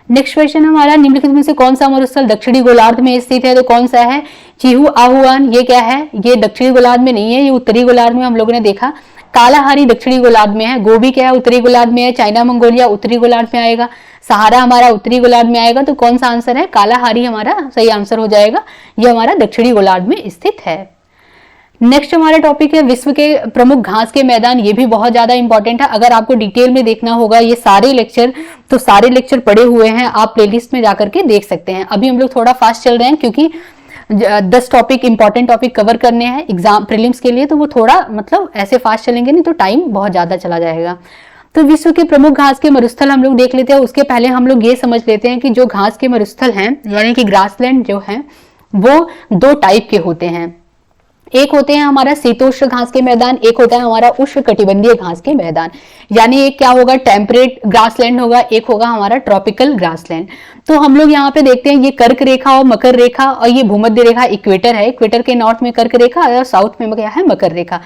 नेक्स्ट क्वेश्चन हमारा निम्नलिखित में से कौन सा मरुस्थल दक्षिणी गोलार्ध में स्थित है, तो कौन सा है, चिहू आहुआन, ये क्या है, ये दक्षिणी गोलार्ध में नहीं है, ये उत्तरी गोलार्ध में हम लोगों ने देखा। कालाहारी दक्षिणी गोलार्ध में है, गोबी क्या है, उत्तरी गोलार्ध में है, चाइना मंगोलिया उत्तरी गोलार्ध में आएगा, सहारा हमारा उत्तरी गोलार्ध में आएगा, तो कौन सा आंसर है, कालाहारी हमारा सही आंसर हो जाएगा, ये हमारा दक्षिणी गोलार्ध में स्थित है। नेक्स्ट हमारा टॉपिक है विश्व के प्रमुख घास के मैदान, ये भी बहुत ज्यादा इंपॉर्टेंट है, अगर आपको डिटेल में देखना होगा ये सारे लेक्चर, तो सारे लेक्चर पड़े हुए हैं, आप प्लेलिस्ट में जाकर के देख सकते हैं। अभी हम लोग थोड़ा फास्ट चल रहे हैं क्योंकि 10 टॉपिक इंपॉर्टेंट टॉपिक कवर करने हैं एग्जाम प्रीलिम्स के लिए, तो वो थोड़ा मतलब ऐसे फास्ट चलेंगे नहीं तो टाइम बहुत ज्यादा चला जाएगा। तो विश्व के प्रमुख घास के मरुस्थल हम लोग देख लेते हैं, उसके पहले हम लोग ये समझ लेते हैं कि जो घास के मरुस्थल हैं यानी कि ग्रासलैंड जो है वो 2 टाइप के होते हैं। एक होते हैं हमारा शीतोष्ण घास के मैदान, एक होता है हमारा उष्ण कटिबंधीय घास के मैदान, यानी एक क्या होगा, टेम्परेट ग्रासलैंड होगा, एक होगा हमारा ट्रॉपिकल ग्रासलैंड। तो हम लोग यहाँ पे देखते हैं ये कर्क रेखा और मकर रेखा, और ये भूमध्य रेखा इक्वेटर है, इक्वेटर के नॉर्थ में कर्क रेखा और साउथ में क्या है, मकर रेखा।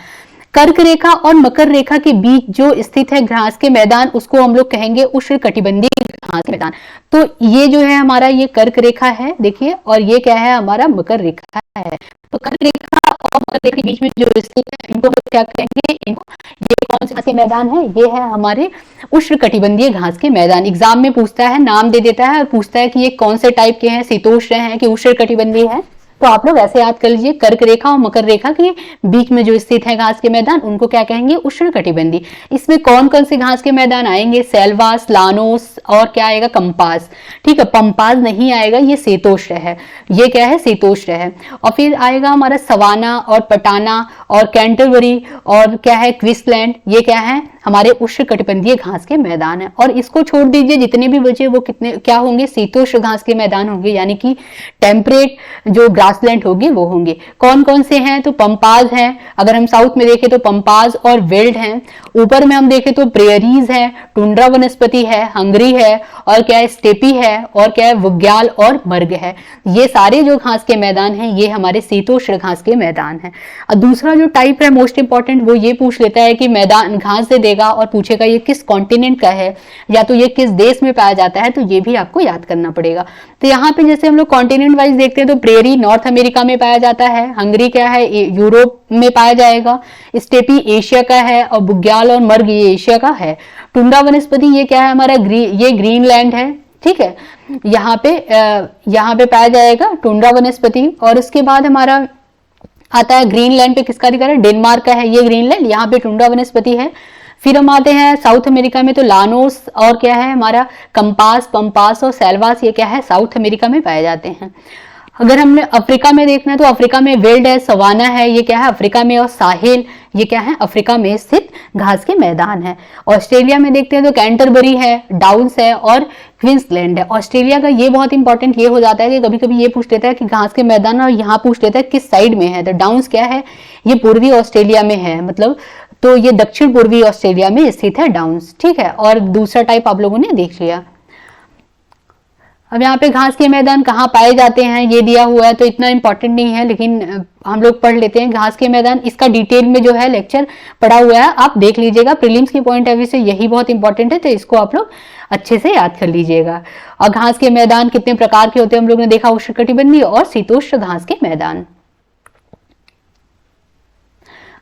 कर्क रेखा और मकर रेखा के बीच जो स्थित है घास के मैदान, उसको हम लोग कहेंगे उष्ण कटिबंधीय घास के मैदान। तो ये जो है हमारा ये कर्क रेखा है देखिए, और ये क्या है हमारा मकर रेखा है। तो कर्क रेखा और मकर रेखा के बीच में जो स्थित है इनको क्या कहेंगे, इनको ये कौन से घास के मैदान है, ये है हमारे उष्ण कटिबंधीय घास के मैदान। एग्जाम में पूछता है, नाम दे देता है और पूछता है कि ये कौन से टाइप के हैं, शीतोष्ण है कि उष्ण कटिबंधीय है, तो आप लोग ऐसे याद कर लीजिए, कर्क रेखा और मकर रेखा के बीच में जो स्थित है घास के मैदान उनको क्या कहेंगे, उष्ण कटिबंधीय। इसमें कौन कौन से घास के मैदान आएंगे, सेल्वास, लानोस और क्या आएगा, कंपास। ठीक है, पंपास नहीं आएगा, ये शीतोष्ण है, ये क्या है, शीतोष्ण है। और फिर आएगा हमारा सवाना और पटाना और कैंटरबरी और क्या है, क्विंसलैंड, ये क्या है हमारे उष्ण कटिबंधीय घास के मैदान है। और इसको छोड़ दीजिए, जितने भी बचे वो कितने क्या होंगे, शीतोष्ण घास के मैदान होंगे, यानी कि टेम्परेट जो ग्रासलैंड होगी वो होंगे। कौन कौन से हैं, तो पंपाज है, अगर हम साउथ में देखें तो पंपाज और वेल्ड हैं, ऊपर में हम देखें तो प्रेयरीज है, टुंड्रा वनस्पति है, हंगरी है, और क्या है, स्टेपी है, और क्या है, बुग्याल और मर्ग है। ये सारे जो घास के मैदान हैं ये हमारे शीतोष्ण घास के मैदान हैं। और दूसरा जो टाइप है मोस्ट इंपॉर्टेंट, वो ये पूछ लेता है कि मैदान घास से देगा और पूछेगा ये किस कॉन्टिनेंट का है या तो ये किस देश में पाया जाता है, तो ये भी आपको याद करना पड़ेगा। तो यहाँ पे जैसे हम लोग कॉन्टिनेंट वाइज देखते हैं तो प्रेरी नॉर्थ अमेरिका में पाया जाता है, हंगरी क्या है यूरोप में पाया जाएगा, स्टेपी एशिया का है, और बुग्याल और मर्ग ये एशिया का है। टुंड्रा वनस्पति ये क्या है हमारा ये ग्रीनलैंड है। ठीक है, यहाँ पे पाया जाएगा टुंड्रा वनस्पति। और उसके बाद हमारा आता है ग्रीनलैंड पे किसका अधिकार है, डेनमार्क का है ये ग्रीनलैंड, यहाँ पे टुंड्रा वनस्पति है। फिर हम आते हैं साउथ अमेरिका में, तो लानोस और क्या है हमारा कंपास, पंपास और सेल्वास ये क्या है साउथ अमेरिका में पाए जाते हैं। अगर हमने अफ्रीका में देखना है तो अफ्रीका में वेल्ड है, सवाना है, ये क्या है अफ्रीका में, और साहेल ये क्या है अफ्रीका में स्थित घास के मैदान है। ऑस्ट्रेलिया में देखते हैं तो कैंटरबरी है, डाउन्स है और क्वींसलैंड है। ऑस्ट्रेलिया का ये बहुत इंपॉर्टेंट ये हो जाता है कि कभी कभी ये पूछ लेता है कि घास के मैदान, और यहाँ पूछ लेता है किस साइड में है, तो डाउन्स क्या है ये पूर्वी ऑस्ट्रेलिया में है, मतलब तो ये दक्षिण पूर्वी ऑस्ट्रेलिया में स्थित है डाउन्स, ठीक है। और दूसरा टाइप आप लोगों ने देख लिया। अब यहाँ पे घास के मैदान कहाँ पाए जाते हैं ये दिया हुआ है, तो इतना इंपॉर्टेंट नहीं है, लेकिन हम लोग पढ़ लेते हैं घास के मैदान। इसका डिटेल में जो है लेक्चर पढ़ा हुआ है, आप देख लीजिएगा। प्रीलिम्स के पॉइंट ऑफ व्यू से यही बहुत इंपॉर्टेंट है, तो इसको आप लोग अच्छे से याद कर लीजिएगा। और घास के मैदान कितने प्रकार के होते हैं हम लोग ने देखा, उष्णकटिबंधीय और शीतोष्ण घास के मैदान।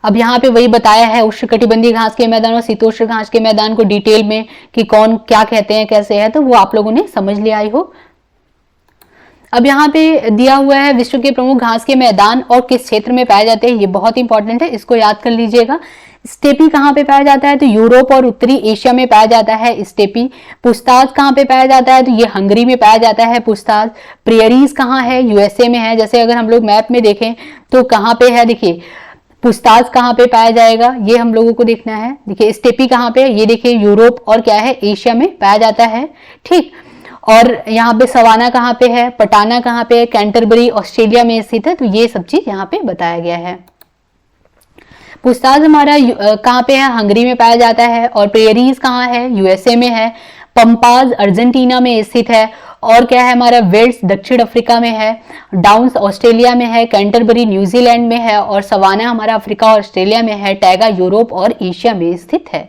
अब यहाँ पे वही बताया है उष्णकटिबंधीय घास के मैदान और शीतोष्ण घास के मैदान को डिटेल में कि कौन क्या कहते हैं कैसे है, तो वो आप लोगों ने समझ लिया आई हो। अब यहाँ पे दिया हुआ है विश्व के प्रमुख घास के मैदान और किस क्षेत्र में पाए जाते हैं, ये बहुत इंपॉर्टेंट है, इसको याद कर लीजिएगा। स्टेपी कहाँ पे पाया जाता है, तो यूरोप और उत्तरी एशिया में पाया जाता है स्टेपी। पुस्ताज कहाँ पे पाया जाता है, तो ये हंगरी में पाया जाता है पुस्ताज। प्रियरीज कहाँ है, यूएसए में है। जैसे अगर हम लोग मैप में देखें तो कहाँ पे है, देखिए पुस्ताज कहाँ पे पाया जाएगा ये हम लोगों को देखना है। देखिए स्टेपी कहाँ पे है, ये देखिए यूरोप और क्या है एशिया में पाया जाता है, ठीक। और यहाँ पे सवाना कहाँ पे है, पटाना कहाँ पे है, कैंटरबरी ऑस्ट्रेलिया में स्थित है, तो ये सब चीज यहाँ पे बताया गया है। पुस्ताज हमारा कहाँ पे है, हंगरी में पाया जाता है। और प्रेयरीज कहाँ है, यूएसए में है। पंपाज अर्जेंटीना में स्थित है। और क्या है हमारा वेल्स दक्षिण अफ्रीका में है। डाउन्स ऑस्ट्रेलिया में है। कैंटरबरी न्यूजीलैंड में है। और सवाना हमारा अफ्रीका और ऑस्ट्रेलिया में है। टैगा यूरोप और एशिया में स्थित है।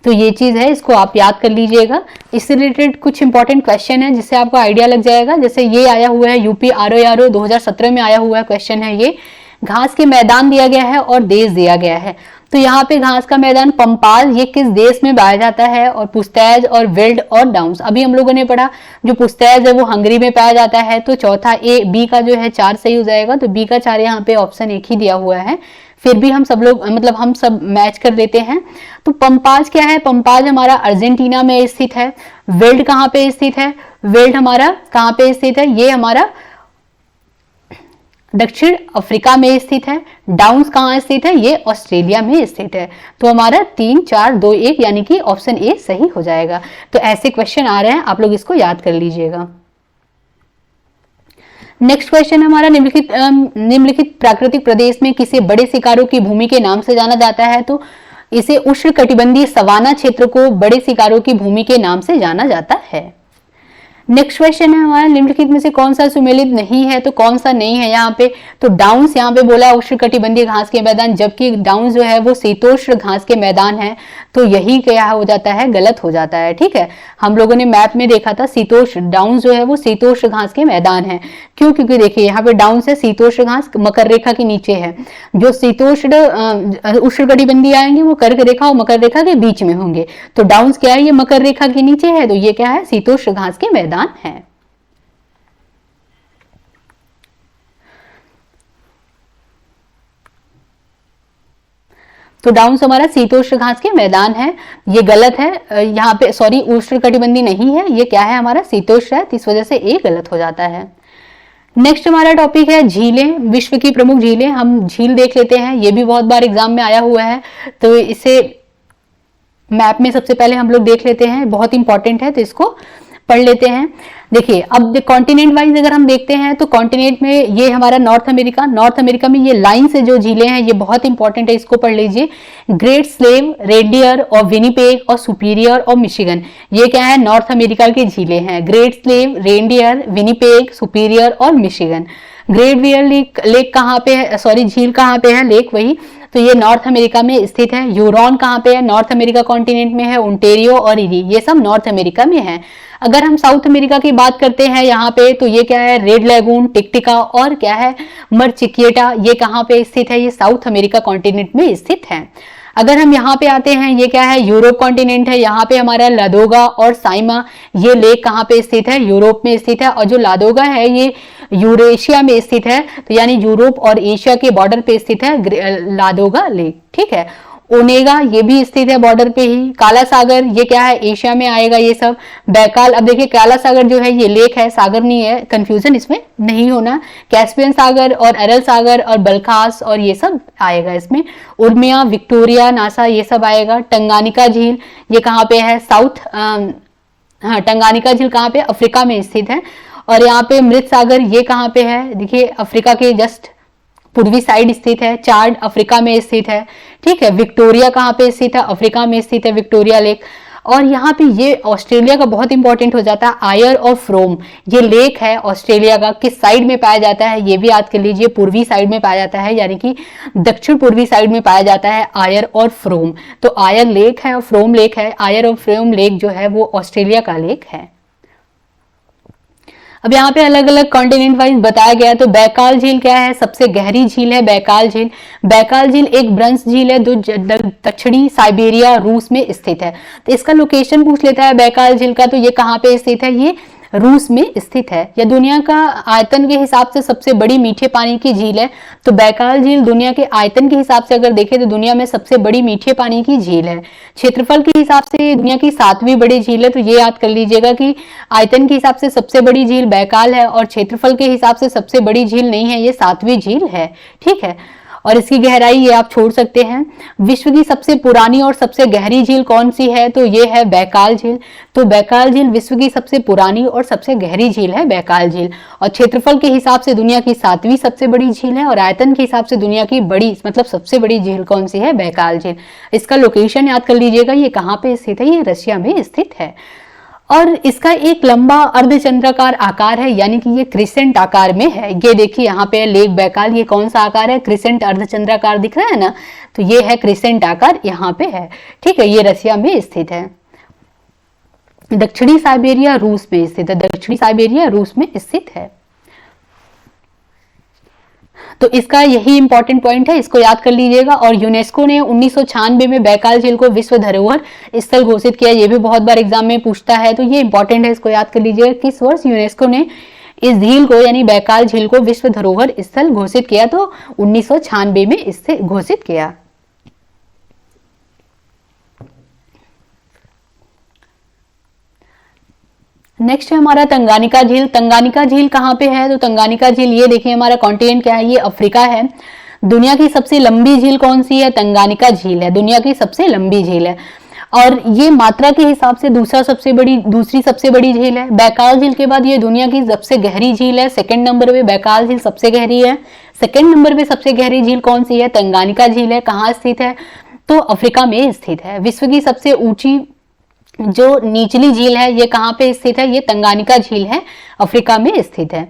तो ये चीज है, इसको आप याद कर लीजिएगा। इससे रिलेटेड कुछ इंपॉर्टेंट क्वेश्चन है जिससे आपको आइडिया लग जाएगा। जैसे ये आया हुआ है यूपी आरओ 2017 में आया हुआ है क्वेश्चन है ये। घास के मैदान दिया गया है और देश दिया गया है। तो यहाँ पे घास का मैदान पंपाल ये किस देश में पाया जाता है, और पुस्तैज और वेल्ड और डाउन्स अभी हम लोगों ने पढ़ा। जो पुस्तैज है वो हंगरी में पाया जाता है, तो चौथा ए बी का जो है 4 सही हो जाएगा। तो बी का 4 यहाँ पे ऑप्शन एक ही दिया हुआ है, फिर भी हम सब लोग मतलब हम सब मैच कर लेते हैं। तो पंपाज क्या है, पंपाज हमारा अर्जेंटीना में स्थित है। वेल्ड कहाँ पे स्थित है, वेल्ड हमारा कहाँ पे स्थित है, ये हमारा दक्षिण अफ्रीका में स्थित है। डाउन्स कहाँ स्थित है, ये ऑस्ट्रेलिया में स्थित है। तो हमारा 3 4 2 1 यानी कि ऑप्शन ए सही हो जाएगा। तो ऐसे क्वेश्चन आ रहे हैं, आप लोग इसको याद कर लीजिएगा। नेक्स्ट क्वेश्चन हमारा निम्नलिखित प्राकृतिक प्रदेश में किसी बड़े शिकारों की भूमि के नाम से जाना जाता है, तो इसे उष्णकटिबंधीय सवाना क्षेत्र को बड़े शिकारों की भूमि के नाम से जाना जाता है। नेक्स्ट क्वेश्चन है हमारा निम्नलिखित में से कौन सा सुमेलित नहीं है, तो कौन सा नहीं है यहाँ पे, तो डाउन्स यहाँ पे बोला उष्णकटिबंधीय घास के मैदान, जबकि डाउन्स जो है वो शीतोष्ण घास के मैदान है। तो यही क्या हो जाता है, गलत हो जाता है, ठीक है। हम लोगों ने मैप में देखा था शीतोष्ण, डाउन्स जो है वो शीतोष्ण घास के मैदान है। क्यों, क्योंकि देखिए यहाँ पे डाउन्स है, शीतोष्ण घास मकर रेखा के नीचे है। जो शीतोष्ण उष्णकटिबंधीय आएंगे वो कर्क रेखा और मकर रेखा के बीच में होंगे। तो डाउन्स क्या है, ये मकर रेखा के नीचे है, तो ये क्या है, शीतोष्ण घास के मैदान है। तो डाउन्स हमारा शीतोष्ण घास के मैदान है, ये गलत है। यहाँ पे सॉरी उष्णकटिबंधीय नहीं है, ये क्या है हमारा शीतोष्ण है, तो इस वजह से ए गलत हो जाता है। नेक्स्ट हमारा टॉपिक है झीलें, विश्व की प्रमुख झीलें। हम झील देख लेते हैं, ये भी बहुत बार एग्जाम में आया हुआ है, तो इसे मैप में सबसे पहले हम लोग देख लेते हैं, बहुत इंपॉर्टेंट है, तो इसको पढ़ लेते हैं। देखिए अब कॉन्टिनेंट वाइज अगर हम देखते हैं तो कॉन्टिनेंट में ये हमारा नॉर्थ अमेरिका में ये लाइन से जो झीलें हैं ये बहुत इंपॉर्टेंट है, इसको पढ़ लीजिए। ग्रेट स्लेव, रेडियर और विनिपेग और सुपीरियर और मिशिगन, ये क्या है, नॉर्थ अमेरिका की झीलें हैं। ग्रेट स्लेव, रेडियर, विनिपेग, सुपीरियर और मिशिगन। ग्रेट बियर लेक कहाँ पे है, सॉरी झील कहाँ पे है, लेक वही, तो ये नॉर्थ अमेरिका में स्थित है। यूरोन कहाँ पे है, नॉर्थ अमेरिका कॉन्टिनेंट में है। ओंटेरियो और इरी, ये सब नॉर्थ अमेरिका में है। अगर हम साउथ अमेरिका की बात करते हैं यहाँ पे, तो ये क्या है, रेड लैगून, टिकटिका और क्या है, मरचिकिएटा, ये कहाँ पे स्थित है, ये साउथ अमेरिका कॉन्टिनेंट में स्थित है। अगर हम यहाँ पे आते हैं, ये क्या है, यूरोप कॉन्टिनेंट है। यहाँ पे हमारा लादोगा और साइमा, ये लेक कहाँ पे स्थित है, यूरोप में स्थित है। और जो लादोगा है ये यूरेशिया में स्थित है, तो यानी यूरोप और एशिया के बॉर्डर पे स्थित है लादोगा लेक, ठीक है। ओनेगा ये भी स्थित है बॉर्डर पे ही। काला सागर ये क्या है, एशिया में आएगा ये सब। बैकाल, अब देखिए काला सागर जो है ये लेक है, सागर नहीं है, कंफ्यूजन इसमें नहीं होना। कैस्पियन सागर और अरल सागर और बलखास और ये सब आएगा इसमें। उर्मिया, विक्टोरिया, नासा ये सब आएगा। टंगानिका झील ये कहाँ पे है, साउथ, हाँ टंगानिका झील कहाँ पे, अफ्रीका में स्थित है। और यहाँ पे मृत सागर ये कहाँ पे है, देखिए अफ्रीका के जस्ट पूर्वी साइड स्थित है। चाड अफ्रीका में स्थित है, ठीक है। विक्टोरिया कहाँ पे स्थित है? अफ्रीका में स्थित है विक्टोरिया लेक। और यहाँ पे ये ऑस्ट्रेलिया का बहुत इंपॉर्टेंट हो जाता है, आयर ऑफ रोम, ये लेक है ऑस्ट्रेलिया का, किस साइड में पाया जाता है ये भी याद कर लीजिए, पूर्वी साइड में पाया जाता है, यानी कि दक्षिण पूर्वी साइड में पाया जाता है आयर और फ्रोम। तो आयर लेक है और फ्रोम लेक है। आयर और फ्रोम लेक जो है वो ऑस्ट्रेलिया का लेक है। अब यहाँ पे अलग अलग कॉन्टिनेंट वाइज बताया गया है। तो बैकाल झील क्या है? सबसे गहरी झील है बैकाल झील। बैकाल झील एक ब्रंश झील है जो दक्षिणी साइबेरिया रूस में स्थित है। तो इसका लोकेशन पूछ लेता है बैकाल झील का, तो ये कहाँ पे स्थित है? ये रूस में स्थित है। यह दुनिया का आयतन के हिसाब से सबसे बड़ी मीठे पानी की झील है। तो बैकाल झील दुनिया के आयतन के हिसाब से अगर देखें तो दुनिया में सबसे बड़ी मीठे पानी की झील है। क्षेत्रफल के हिसाब से दुनिया की 7वीं बड़ी झील है। तो ये याद कर लीजिएगा कि आयतन के हिसाब से सबसे बड़ी झील बैकाल है और क्षेत्रफल के हिसाब से सबसे बड़ी झील नहीं है, ये 7वीं झील है, ठीक है। और इसकी गहराई ये आप छोड़ सकते हैं। विश्व की सबसे पुरानी और सबसे गहरी झील कौन सी है? तो ये है बैकाल झील। तो बैकाल झील विश्व की सबसे पुरानी और सबसे गहरी झील है बैकाल झील। और क्षेत्रफल के हिसाब से दुनिया की 7वीं सबसे बड़ी झील है और आयतन के हिसाब से दुनिया की बड़ी मतलब सबसे बड़ी झील कौन सी है? बैकाल झील। इसका लोकेशन याद कर लीजिएगा, ये कहाँ पे स्थित है? ये रशिया में स्थित है। और इसका एक लंबा अर्धचंद्राकार आकार है, यानी कि ये क्रिसेंट आकार में है। ये देखिए यहाँ पे लेक बैकाल, ये कौन सा आकार है? क्रिसेंट अर्धचंद्राकार दिख रहा है ना, तो ये है क्रिसेंट आकार, यहाँ पे है, ठीक है। ये रशिया में स्थित है। दक्षिणी साइबेरिया रूस में स्थित है। दक्षिणी साइबेरिया रूस में स्थित है। तो इसका यही इंपॉर्टेंट पॉइंट है, इसको याद कर लीजिएगा। और यूनेस्को ने 1996 में बैकाल झील को विश्व धरोहर स्थल घोषित किया। ये भी बहुत बार एग्जाम में पूछता है, तो ये इंपॉर्टेंट है, इसको याद कर लीजिएगा। किस वर्ष यूनेस्को ने इस झील को यानी बैकाल झील को विश्व धरोहर स्थल घोषित किया? तो 1996 में इससे घोषित किया। नेक्स्ट है हमारा तंगानिका झील। तंगानिका झील कहाँ पे है? तो तंगानिका झील ये देखिए हमारा कॉन्टिनेंट क्या है? ये अफ्रीका है। दुनिया की सबसे लंबी झील कौन सी है? तंगानिका झील है, दुनिया की सबसे लंबी झील है। और ये मात्रा के हिसाब से दूसरी सबसे बड़ी झील है। बैकाल झील के बाद ये दुनिया की सबसे गहरी झील है। सेकंड नंबर पे बैकाल झील सबसे गहरी है। सेकंड नंबर पे सबसे गहरी झील कौन सी है? तंगानिका झील है। कहाँ स्थित है? तो अफ्रीका में स्थित है। विश्व की सबसे ऊंची जो निचली झील है ये कहाँ पे स्थित है? ये तंगानिका झील है, अफ्रीका में स्थित है।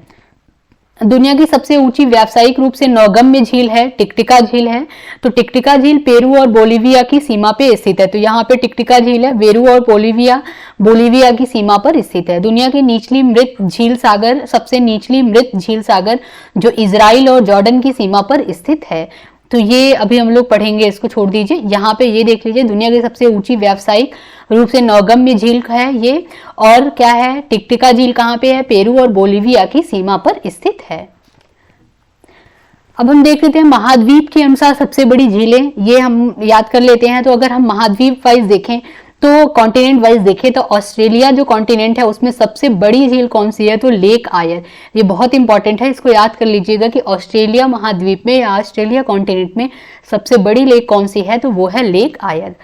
दुनिया की सबसे ऊंची व्यावसायिक रूप से नौगम्य झील है, टिकटिका झील है। तो टिकटिका झील पेरू और बोलीविया की सीमा पे स्थित है। तो यहाँ पे टिकटिका झील है, पेरू और बोलीविया की सीमा पर स्थित है। दुनिया की निचली मृत झील सागर, सबसे निचली मृत झील सागर जो इजराइल और जॉर्डन की सीमा पर स्थित है। तो ये अभी हम लोग पढ़ेंगे, इसको छोड़ दीजिए। यहाँ पे ये देख लीजिए, दुनिया की सबसे ऊंची व्यावसायिक रूप से नौगम्य झील है ये। और क्या है? टिकटिका झील कहाँ पे है? पेरू और बोलीविया की सीमा पर स्थित है। अब हम देख लेते हैं महाद्वीप के अनुसार सबसे बड़ी झीलें, ये हम याद कर लेते हैं। तो अगर हम महाद्वीप वाइज देखें तो कॉन्टिनेंट वाइज देखें तो ऑस्ट्रेलिया जो कॉन्टिनेंट है उसमें सबसे बड़ी झील कौन सी है? तो लेक आयर। ये बहुत इंपॉर्टेंट है, इसको याद कर लीजिएगा कि ऑस्ट्रेलिया महाद्वीप में या ऑस्ट्रेलिया कॉन्टिनेंट में सबसे बड़ी लेक कौन सी है? तो वो है लेक आयर।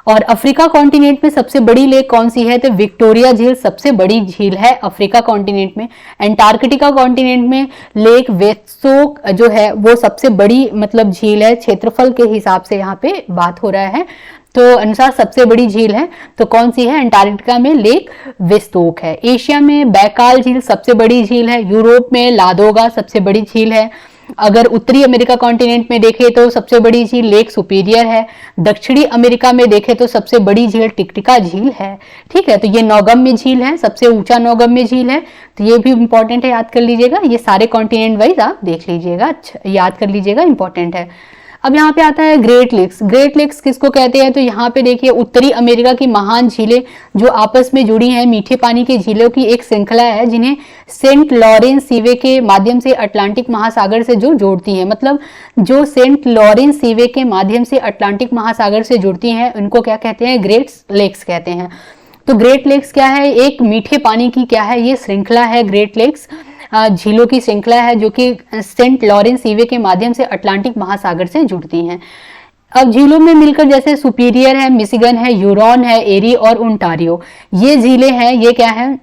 और अफ्रीका कॉन्टिनेंट में सबसे बड़ी लेक कौन सी है? तो विक्टोरिया झील सबसे बड़ी झील है अफ्रीका कॉन्टिनेंट में। एंटार्कटिका कॉन्टिनेंट में लेक वेत्सोक जो है वो सबसे बड़ी मतलब झील है, क्षेत्रफल के हिसाब से यहाँ पे बात हो रहा है तो अनुसार सबसे बड़ी झील है। तो कौन सी है? अंटार्कटिका में लेक वेस्टोक है। एशिया में बैकाल झील सबसे बड़ी झील है। यूरोप में लादोगा सबसे बड़ी झील है। अगर उत्तरी अमेरिका कॉन्टिनेंट में देखें तो सबसे बड़ी झील लेक सुपीरियर है। दक्षिणी अमेरिका में देखें तो सबसे बड़ी झील टिकटिका झील है, ठीक है। तो ये नौगम्य झील है, सबसे ऊंचा नौगम्य झील है। तो ये भी इंपॉर्टेंट है, याद कर लीजिएगा। ये सारे कॉन्टिनेंट वाइज आप देख लीजिएगा, अच्छा याद कर लीजिएगा, इंपॉर्टेंट है। अब यहाँ पे आता है ग्रेट लेक्स। ग्रेट लेक्स किसको कहते हैं? तो यहाँ पे देखिए उत्तरी अमेरिका की महान झीलें जो आपस में जुड़ी हैं, मीठे पानी की झीलों की एक श्रृंखला है जिन्हें सेंट लॉरेंस सीवे के माध्यम से अटलांटिक महासागर से जो जोड़ती हैं, मतलब जो सेंट लॉरेंस सीवे के माध्यम से अटलांटिक महासागर से जुड़ती हैं उनको क्या कहते हैं? ग्रेट लेक्स कहते हैं। तो ग्रेट लेक्स क्या है? एक मीठे पानी की क्या है? ये श्रृंखला है। ग्रेट लेक्स झीलों की श्रृंखला है जो कि सेंट लॉरेंस सीवे के माध्यम से अटलांटिक महासागर से जुड़ती हैं। अब झीलों में मिलकर जैसे सुपीरियर है, मिशिगन है, ह्यूरॉन है, एरी और ओंटारियो, ये झीलें हैं। ये क्या है?